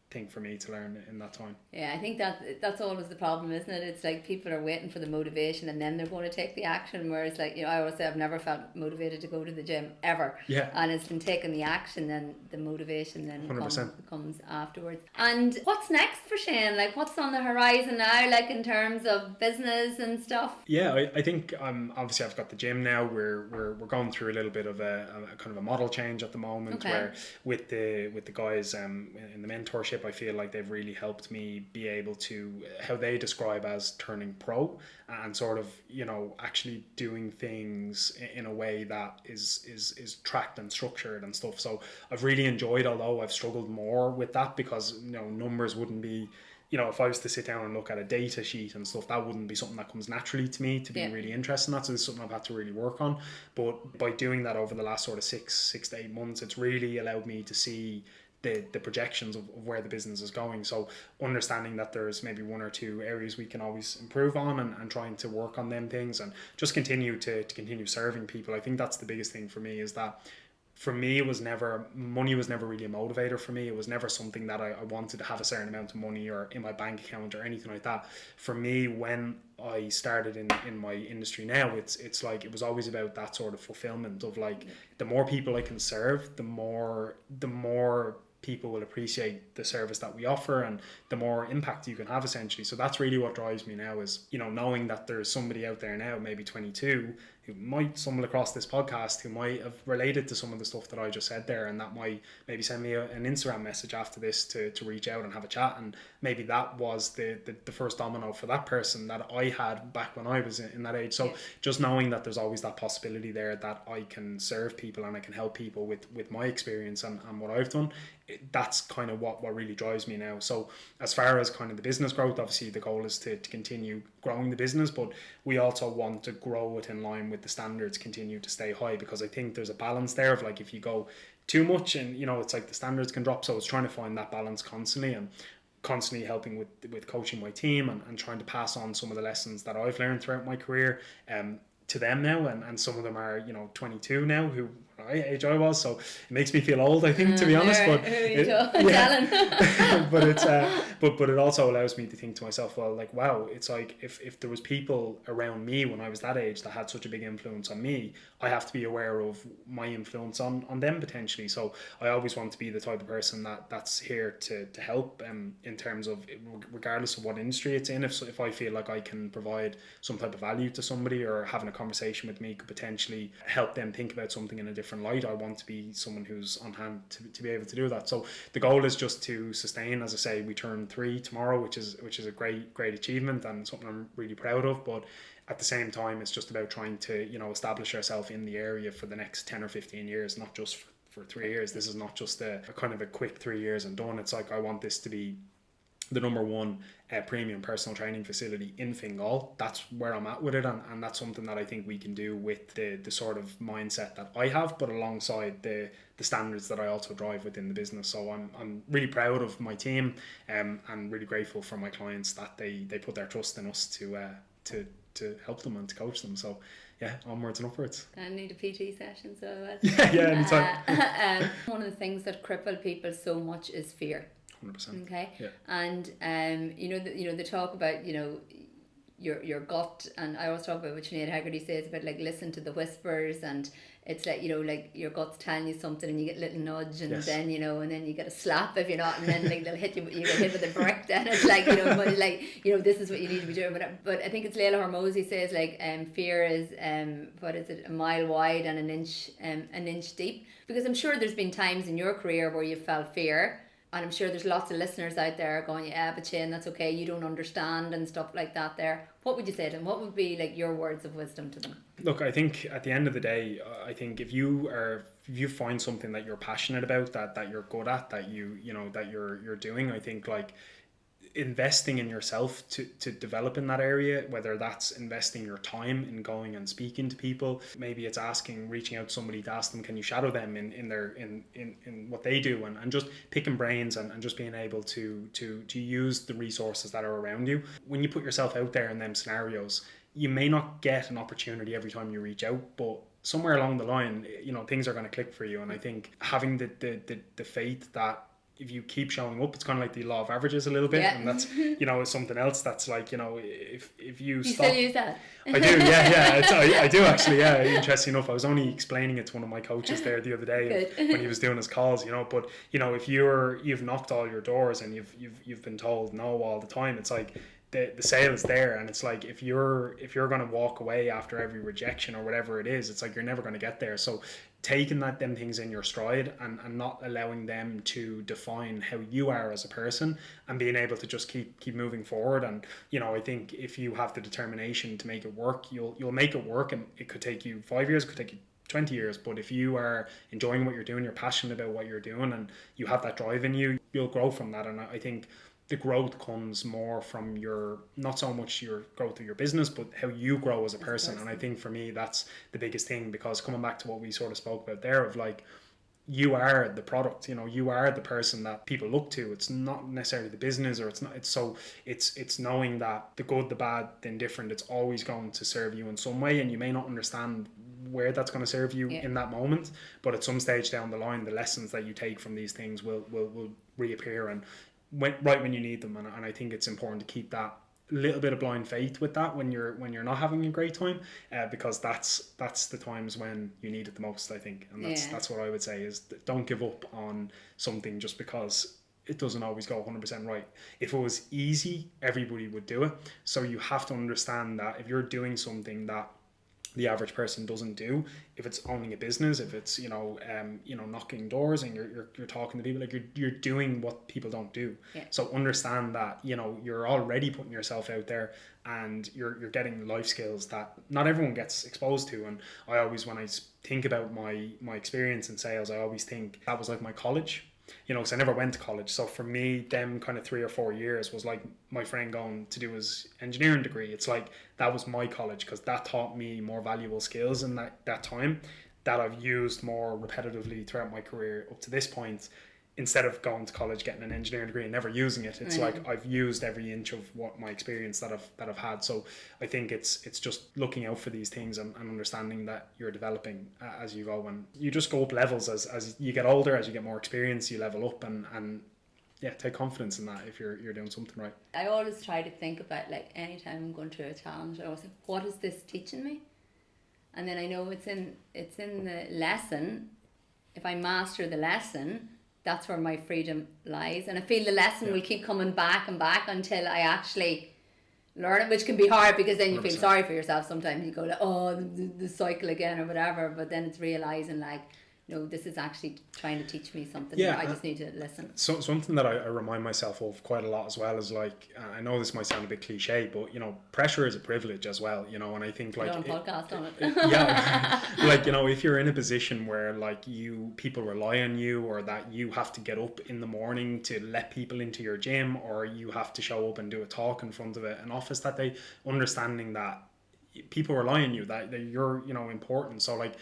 thing for me to learn in that time. Yeah, I think that's always the problem, isn't it? It's like people are waiting for the motivation and then they're going to take the action, whereas like, you know, I always say I've never felt motivated to go to the gym ever. Yeah. And it's been taking the action, then the motivation then 100%. comes afterwards. And what's next for Shane? Like, what's on the horizon now, like in terms of business and stuff? Yeah, I think obviously I've got the gym now. We're going through a little bit of a kind of a model change at the moment, where with the guys in the mentorship, I feel like they've really helped me be able to, how they describe as turning pro, and sort of, you know, actually doing things in a way that is tracked and structured and stuff. So I've really enjoyed, although I've struggled more with that because, you know, numbers wouldn't be, you know, if I was to sit down and look at a data sheet and stuff, that wouldn't be something that comes naturally to me to be really interested in that. So it's something I've had to really work on. But by doing that over the last sort of six to 8 months, it's really allowed me to see the projections of where the business is going. So understanding that there's maybe 1 or 2 areas we can always improve on, and trying to work on them things and just continue serving people. I think that's the biggest thing for me, is that for me, money was never really a motivator for me. It was never something that I wanted to have a certain amount of money or in my bank account or anything like that. For me, when I started in my industry now, it's like it was always about that sort of fulfillment of like, the more people I can serve, the more people will appreciate the service that we offer, and the more impact you can have, essentially. So that's really what drives me now, is, you know, knowing that there's somebody out there now, maybe 22, who might stumble across this podcast, who might have related to some of the stuff that I just said there, and that might maybe send me an Instagram message after this to reach out and have a chat. And maybe that was the first domino for that person that I had back when I was in that age. So just knowing that there's always that possibility there, that I can serve people and I can help people with my experience and what I've done, that's kind of what really drives me now. So as far as kind of the business growth, obviously the goal is to continue growing the business, but we also want to grow it in line with the standards, continue to stay high, because I think there's a balance there of like, if you go too much and, you know, it's like the standards can drop. So it's trying to find that balance constantly. And constantly helping with coaching my team and trying to pass on some of the lessons that I've learned throughout my career to them now, and some of them are 22 now, who age I was, so it makes me feel old, I think, to be honest. But but it's but it also allows me to think to myself, well, like, wow, it's like if there was people around me when I was that age that had such a big influence on me, I have to be aware of my influence on them potentially. So I always want to be the type of person that's here to help in terms of, regardless of what industry it's in. If I feel like I can provide some type of value to somebody, or having a conversation with me could potentially help them think about something in a different light, I want to be someone who's on hand to be able to do that. So the goal is just to sustain. As I say, we turn 3 tomorrow, which is a great achievement and something I'm really proud of. But at the same time, it's just about trying to establish ourselves in the area for the next 10 or 15 years, not just for 3 years. This is not just a kind of a quick 3 years and done. It's like, I want this to be the number one premium personal training facility in Fingal. That's where I'm at with it, and that's something that I think we can do with the sort of mindset that I have, but alongside the standards that I also drive within the business. So I'm really proud of my team, and really grateful for my clients that they put their trust in us to help them and to coach them. So yeah, onwards and upwards. I need a PT session, so yeah, anytime. One of the things that cripple people so much is fear. 100%. Okay. Yeah. And they talk about your gut, and I always talk about what Sinead Haggerty says about, like, listen to the whispers, and it's like, like, your gut's telling you something and you get a little nudge, and yes. then and then you get a slap if you're not, and then like they'll hit you get hit with a brick, then it's like but like this is what you need to be doing. But I think it's Leila Hormozi says, like, fear is what is it, a mile wide and an inch deep, because I'm sure there's been times in your career where you felt fear. And I'm sure there's lots of listeners out there going, yeah, but Shane, that's okay, you don't understand and stuff like that there. What would you say to them? What would be, like, your words of wisdom to them? Look, I think at the end of the day, I think if you find something that you're passionate about, that you're good at, that you're doing, I think, like, investing in yourself to develop in that area, whether that's investing your time in going and speaking to people, maybe it's reaching out to somebody to ask them, can you shadow them in what they do, and just picking brains and just being able to use the resources that are around you. When you put yourself out there in them scenarios, you may not get an opportunity every time you reach out, but somewhere along the line, things are going to click for you. And I think having the faith that if you keep showing up, it's kind of like the law of averages a little bit. Yeah. And that's, something else that's like, if you stop. You still use that? I do, yeah. I do actually, yeah. Interesting enough, I was only explaining it to one of my coaches there the other day when he was doing his calls, but, if you've knocked all your doors and you've been told no all the time, it's like, the sale is there, and it's like, if you're going to walk away after every rejection or whatever it is, it's like you're never going to get there. So taking them things in your stride and not allowing them to define how you are as a person, and being able to just keep moving forward. And I think if you have the determination to make it work, you'll make it work, and it could take you 5 years, it could take you 20 years, but if you are enjoying what you're doing, you're passionate about what you're doing, and you have that drive in you, you'll grow from that. And I think the growth comes more from not so much your growth of your business, but how you grow as a person. And I think for me, that's the biggest thing, because coming back to what we sort of spoke about there, of like, you are the product, you are the person that people look to. It's not necessarily the business, or it's knowing that the good, the bad, the indifferent, it's always going to serve you in some way, and you may not understand where that's going to serve you in that moment, but at some stage down the line, the lessons that you take from these things will reappear, and right when you need them. And I think it's important to keep that little bit of blind faith with that when you're not having a great time, because that's the times when you need it the most, I think. And that's what I would say, is don't give up on something just because it doesn't always go 100% right. If it was easy, everybody would do it. So you have to understand that if you're doing something that the average person doesn't do, if it's owning a business, if it's knocking doors and you're talking to people, like, you're doing what people don't do. So understand that you're already putting yourself out there, and you're getting life skills that not everyone gets exposed to. And I always, when I think about my experience in sales, I always think that was like my college. Because I never went to college. So for me, them kind of 3 or 4 years was like my friend going to do his engineering degree. It's like, that was my college, because that taught me more valuable skills in that time that I've used more repetitively throughout my career up to this point. instead of going to college, getting an engineering degree and never using it, it's like I've used every inch of what my experience that I've had. So I think it's just looking out for these things and understanding that you're developing as you go, and you just go up levels as you get older, as you get more experience, you level up, and yeah, take confidence in that if you're doing something right. I always try to think about, like, anytime I'm going through a challenge, I always think, what is this teaching me? And then I know it's in the lesson. If I master the lesson, that's where my freedom lies. And I feel the lesson will keep coming back and back until I actually learn it, which can be hard, because then you 100%. feel sorry for yourself. Sometimes you go like, oh, the cycle again or whatever. But then it's realising, like, no, this is actually trying to teach me something. Yeah, I just need to listen. So something that I remind myself of quite a lot as well is, like, I know this might sound a bit cliche, but, you know, pressure is a privilege as well, you know, and I think, like, Podcast on it. Yeah, like, you know, if you're in a position where, like, people rely on you, or that you have to get up in the morning to let people into your gym, or you have to show up and do a talk in front of an office that day, understanding that people rely on you, that you're, you know, important. So, like,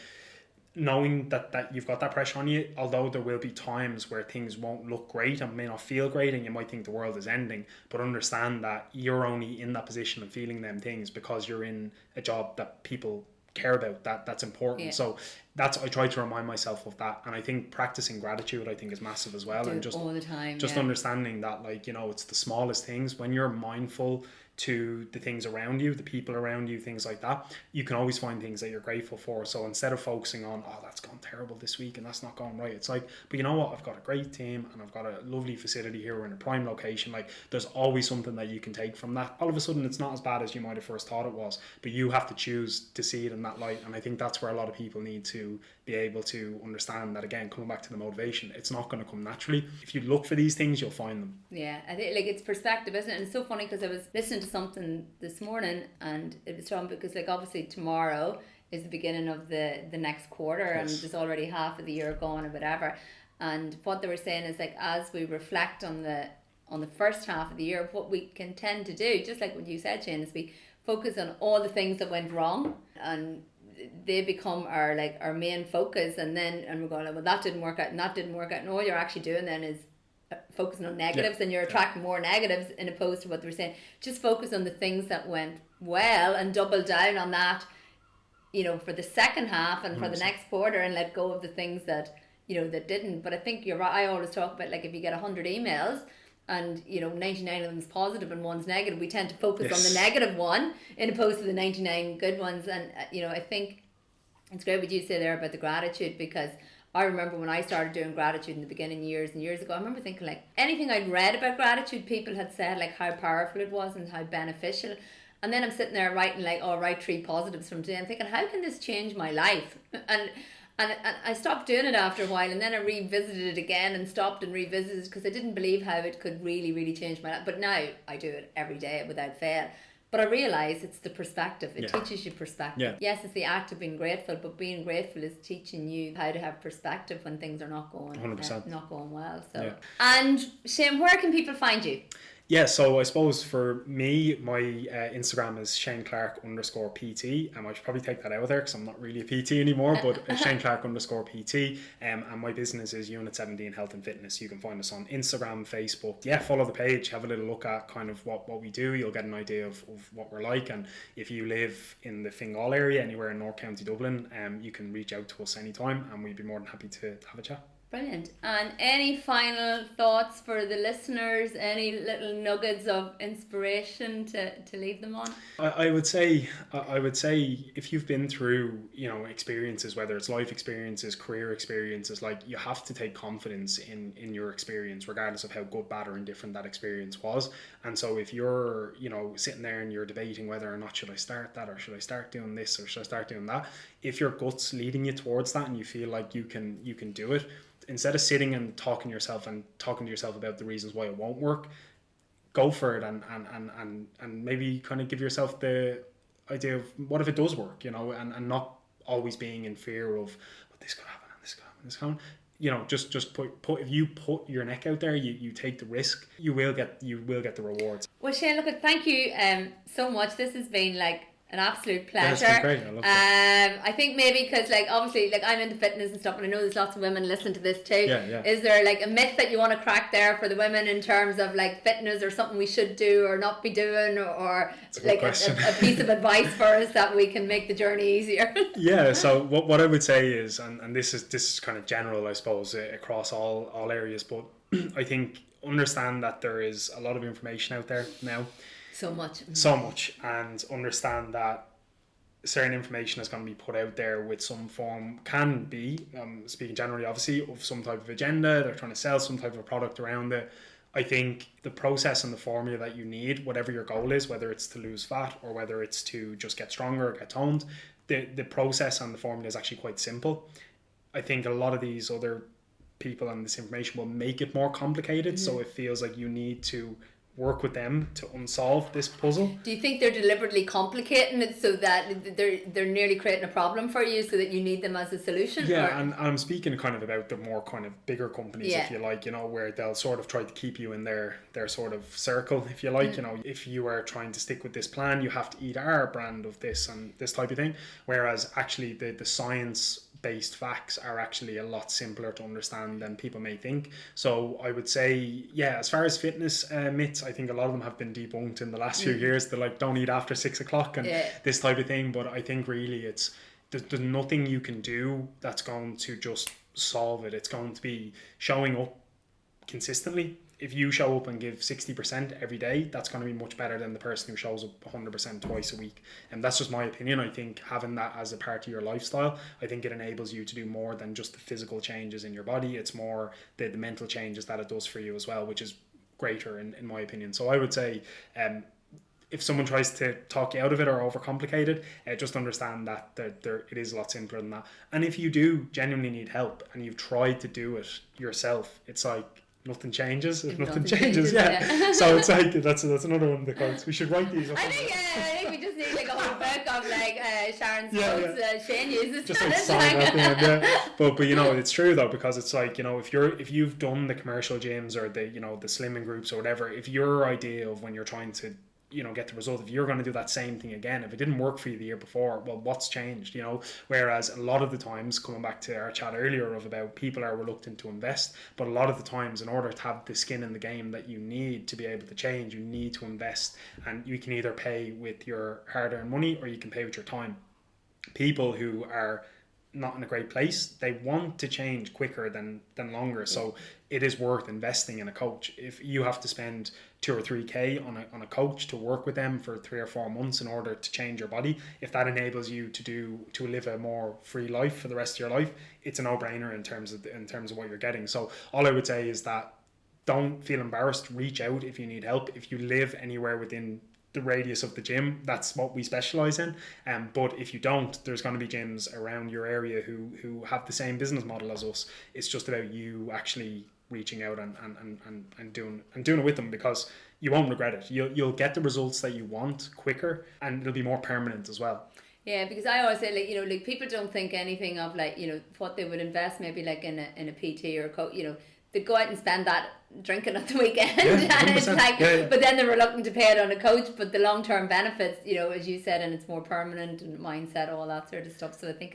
knowing that you've got that pressure on you, although there will be times where things won't look great and may not feel great and you might think the world is ending, but understand that you're only in that position of feeling them things because you're in a job that people care about, that's important. Yeah. So I try to remind myself of that, and I think practicing gratitude, I think, is massive as well. And just all the time, understanding that, like, you know, it's the smallest things. When you're mindful to the things around you, the people around you, things like that, you can always find things that you're grateful for. So instead of focusing on, oh, that's gone terrible this week and that's not going right, it's like, but you know what, I've got a great team and I've got a lovely facility here, we're in a prime location. Like, there's always something that you can take from that. All of a sudden it's not as bad as you might have first thought it was, but you have to choose to see it in that light. And I think that's where a lot of people need to be able to understand that, again, coming back to the motivation, it's not going to come naturally. If you look for these things, you'll find them. Yeah, I think, like, it's perspective, isn't it? And it's so funny because I was listening to something this morning, and it was from, because, like, obviously tomorrow is the beginning of the next quarter, and there's already half of the year gone or whatever. And what they were saying is, like, as we reflect on the first half of the year, what we can tend to do, just like what you said, Shane, is we focus on all the things that went wrong, and they become our main focus, and we're going like, well, that didn't work out and that didn't work out, and all you're actually doing then is focusing on negatives, and you're attracting more negatives, in opposed to what they're saying. Just focus on the things that went well and double down on that, you know, for the second half and for the next quarter, and let go of the things that, you know, that didn't. But I think you're right. I always talk about, like, if you get 100 emails and, you know, 99 of them is positive and one's negative, we tend to focus on the negative one in opposed to the 99 good ones. And you know, I think it's great what you say there about the gratitude, because I remember when I started doing gratitude in the beginning, years and years ago, I remember thinking, like, anything I'd read about gratitude, people had said, like, how powerful it was and how beneficial. And then I'm sitting there writing, like, oh, write 3 positives from today. I'm thinking, how can this change my life? And I stopped doing it after a while, and then I revisited it again and stopped and revisited it, because I didn't believe how it could really, really change my life. But now I do it every day without fail. But I realise it's the perspective. It teaches you perspective. Yeah. Yes, it's the act of being grateful, but being grateful is teaching you how to have perspective when things are not going 100%. Not going well. So, and Shane, where can people find you? Yeah, so I suppose for me, my Instagram is Shane_Clarke_PT. I should probably take that out there because I'm not really a PT anymore, but Shane_Clarke_PT. And my business is Unit 17 Health and Fitness. You can find us on Instagram, Facebook. Yeah, follow the page, have a little look at kind of what we do. You'll get an idea of what we're like. And if you live in the Fingal area, anywhere in North County Dublin, you can reach out to us anytime, and we'd be more than happy to have a chat. Brilliant. And any final thoughts for the listeners? Any little nuggets of inspiration to leave them on? I would say if you've been through, you know, experiences, whether it's life experiences, career experiences, like, you have to take confidence in your experience, regardless of how good, bad or indifferent that experience was. And so if you're, you know, sitting there and you're debating whether or not should I start that, or should I start doing this, or should I start doing that, if your gut's leading you towards that and you feel like you can do it, instead of sitting and talking to yourself about the reasons why it won't work, go for it, and maybe kind of give yourself the idea of what if it does work, you know, and not always being in fear of, but this could happen and this could happen, this could happen. You know, just put if you put your neck out there, you take the risk, you will get the rewards. Well, Shane, look, thank you so much. This has been, like, An absolute Yeah, it's pleasure. been great. I love it. I think maybe because like obviously like I'm into fitness and stuff, and I know there's lots of women listen to this too. Yeah. Is there like a myth that you want to crack there for the women in terms of like fitness, or something we should do or not be doing, or like a piece of advice for us that we can make the journey easier? Yeah, so what I would say is, and this is kind of general, I suppose, across all areas, but I think understand that there is a lot of information out there now. So much, and understand that certain information is going to be put out there with some form, can be, speaking generally obviously, of some type of agenda. They're trying to sell some type of product around it. I think the process and the formula that you need, whatever your goal is, whether it's to lose fat or whether it's to just get stronger or get toned, the process and the formula is actually quite simple. I think a lot of these other people and this information will make it more complicated, so it feels like you need to work with them to unsolve this puzzle. Do you think they're deliberately complicating it so that they're nearly creating a problem for you, so that you need them as a solution? Yeah, and I'm speaking kind of about the more kind of bigger companies, if you like, where they'll sort of try to keep you in their sort of circle, if you like. If you are trying to stick with this plan, you have to eat our brand of this and this type of thing, whereas actually the science based facts are actually a lot simpler to understand than people may think. So I would say, yeah, as far as fitness myths, I think a lot of them have been debunked in the last few years. They're like, don't eat after 6 o'clock and this type of thing. But I think really there's nothing you can do that's going to just solve it. It's going to be showing up consistently. If you show up and give 60% every day, that's going to be much better than the person who shows up 100% twice a week. And that's just my opinion. I think having that as a part of your lifestyle, I think it enables you to do more than just the physical changes in your body. It's more the mental changes that it does for you as well, which is greater in my opinion. So I would say, if someone tries to talk you out of it or overcomplicate it, just understand that it is a lot simpler than that. And if you do genuinely need help and you've tried to do it yourself, it's like, nothing changes if nothing changes. Yeah. So it's like that's another one of the quotes. We should write these up. I think we just need like a whole book of like Sharon's quotes. Shane uses just like sign at the end, yeah. But it's true though, because it's like, if you've done the commercial gyms or the the slimming groups or whatever, if your idea of when you're trying to get the result, if you're going to do that same thing again, if it didn't work for you the year before, well, what's changed? Whereas a lot of the times, coming back to our chat earlier of about people are reluctant to invest, but a lot of the times, in order to have the skin in the game that you need to be able to change, you need to invest, and you can either pay with your hard-earned money or you can pay with your time. People who are not in a great place, they want to change quicker than longer. So it is worth investing in a coach. If you have to spend 2 or 3K on a coach to work with them for 3 or 4 months in order to change your body, if that enables you to live a more free life for the rest of your life, it's a no-brainer in terms of what you're getting. So all I would say is that don't feel embarrassed. Reach out if you need help. If you live anywhere within the radius of the gym, that's what we specialize in. But if you don't, there's going to be gyms around your area who have the same business model as us. It's just about you actually reaching out and doing it with them, because you won't regret it. You'll get the results that you want quicker, and it'll be more permanent as well. Yeah, because I always say, like people don't think anything of like what they would invest maybe like in a PT or a coach. They go out and spend that drinking at the weekend, and it's like, but then they're reluctant to pay it on a coach. But the long term benefits, as you said, and it's more permanent and mindset, all that sort of stuff. So I think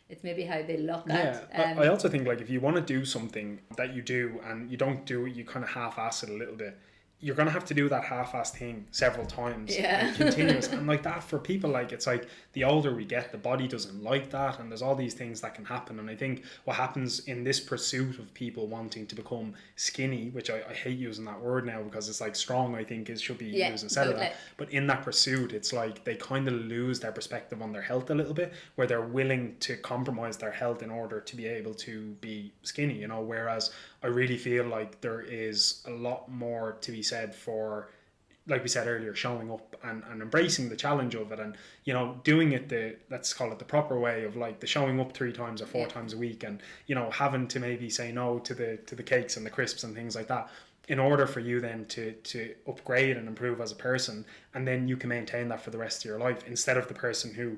it's maybe how they look at. I also think like if you want to do something that you do and you don't do it, you kind of half-ass it a little bit. You're going to have to do that half-assed thing several times, continuous. And like that, for people, like it's like the older we get, the body doesn't like that, and there's all these things that can happen. And I think what happens in this pursuit of people wanting to become skinny, which I hate using that word now because it's like strong, I think should be used instead of that. But in that pursuit, it's like they kind of lose their perspective on their health a little bit, where they're willing to compromise their health in order to be able to be skinny, whereas I really feel like there is a lot more to be said for, like we said earlier, showing up and embracing the challenge of it, and doing it let's call it the proper way of like the showing up 3 times or 4 times a week, and having to maybe say no to the cakes and the crisps and things like that, in order for you then to upgrade and improve as a person, and then you can maintain that for the rest of your life, instead of the person who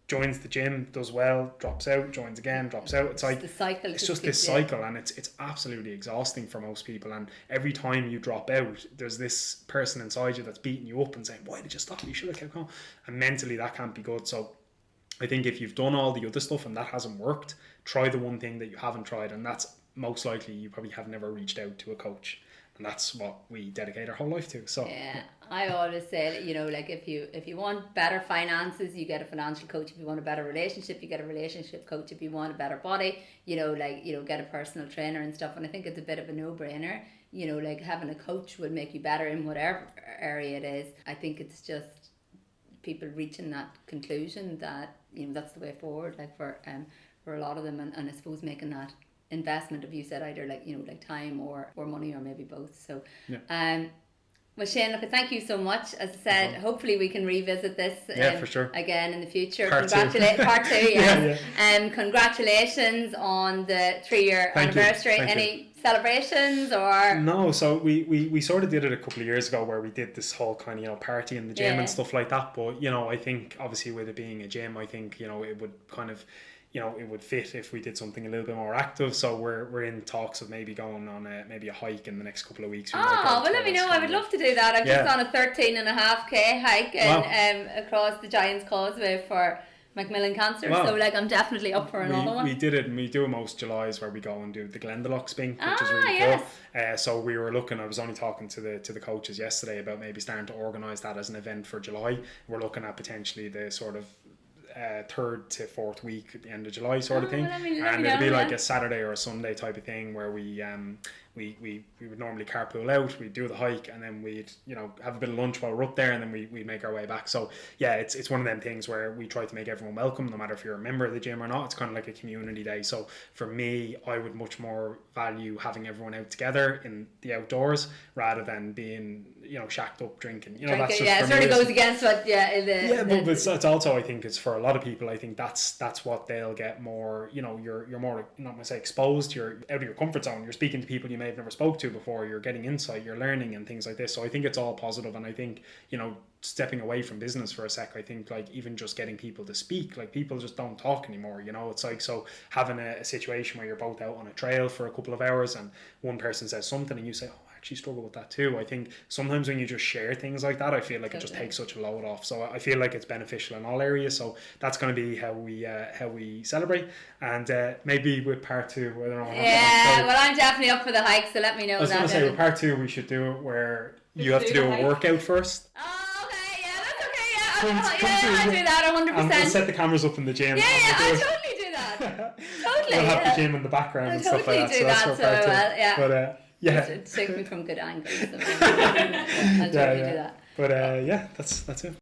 joins the gym, does well, drops out, joins again, drops out. It's like the cycle. It's just this cycle, and it's absolutely exhausting for most people. And every time you drop out, there's this person inside you that's beating you up and saying, "Why did you stop? You should have kept going." And mentally, that can't be good. So I think if you've done all the other stuff and that hasn't worked, try the one thing that you haven't tried, and that's most likely you probably have never reached out to a coach. And that's what we dedicate our whole life to. So yeah, I always say that, you know, like if you want better finances, you get a financial coach. If you want a better relationship, you get a relationship coach. If you want a better body, you know, like, you know, get a personal trainer and stuff. And I think it's a bit of a no-brainer. You know, like having a coach would make you better in whatever area it is. I think it's just people reaching that conclusion that, you know, that's the way forward, like for a lot of them, and I suppose making that investment, if you said either like, you know, like time or money, or maybe both. So well, Shane, look, thank you so much. As I said, hopefully we can revisit this for sure. again in the future. Part two, yes. Congratulations on the 3-year anniversary. Any celebrations or? No, so we sort of did it a couple of years ago where we did this whole kind of, you know, party in the gym and stuff like that. But, you know, I think obviously with it being a gym, I think, you know, it would kind of, you know, it would fit if we did something a little bit more active. So we're in talks of maybe going on maybe a hike in the next couple of weeks. Well, let me know. I would love to do that. I'm just on a 13.5k hike across the Giant's Causeway for Macmillan Cancer. So like I'm definitely up for another one. We did it, and we do it most Julys where we go and do the Glendalough Spink, which is really cool. So we were looking, I was only talking to the coaches yesterday about maybe starting to organise that as an event for July. We're looking at potentially the sort of 3rd to 4th week at the end of July sort of thing, and it'd be like a Saturday or a Sunday type of thing where we would normally carpool out, we'd do the hike, and then we'd, you know, have a bit of lunch while we're up there, and then we'd make our way back. So yeah, it's one of them things where we try to make everyone welcome, no matter if you're a member of the gym or not. It's kind of like a community day. So for me, I would much more value having everyone out together in the outdoors rather than being, you know, shacked up drinking. You know, that's just it sort of goes against what but it's also, I think it's for a lot of people, I think that's what they'll get more, you know, you're more, not going to say exposed, you're out of your comfort zone, you're speaking to people you may have never spoke to before, you're getting insight, you're learning and things like this. So I think it's all positive, and I think, you know, stepping away from business for a sec, I think like even just getting people to speak, like people just don't talk anymore, you know. It's like, so having a situation where you're both out on a trail for a couple of hours and one person says something and you say, oh, I actually struggle with that too. I think sometimes when you just share things like that, I feel like it just takes such a load off. So I feel like it's beneficial in all areas. So that's going to be how we celebrate, and maybe with part 2, whether or not well, I'm definitely up for the hike, so let me know. I was going to say with part 2 we should do it where you have to do a workout first. I'll do that 100%. And we'll set the cameras up in the gym. I'll totally do that. Totally. We'll have the gym in the background and stuff like that. Do that so well, But it took me from good angles. So I'll totally do that. But that's it.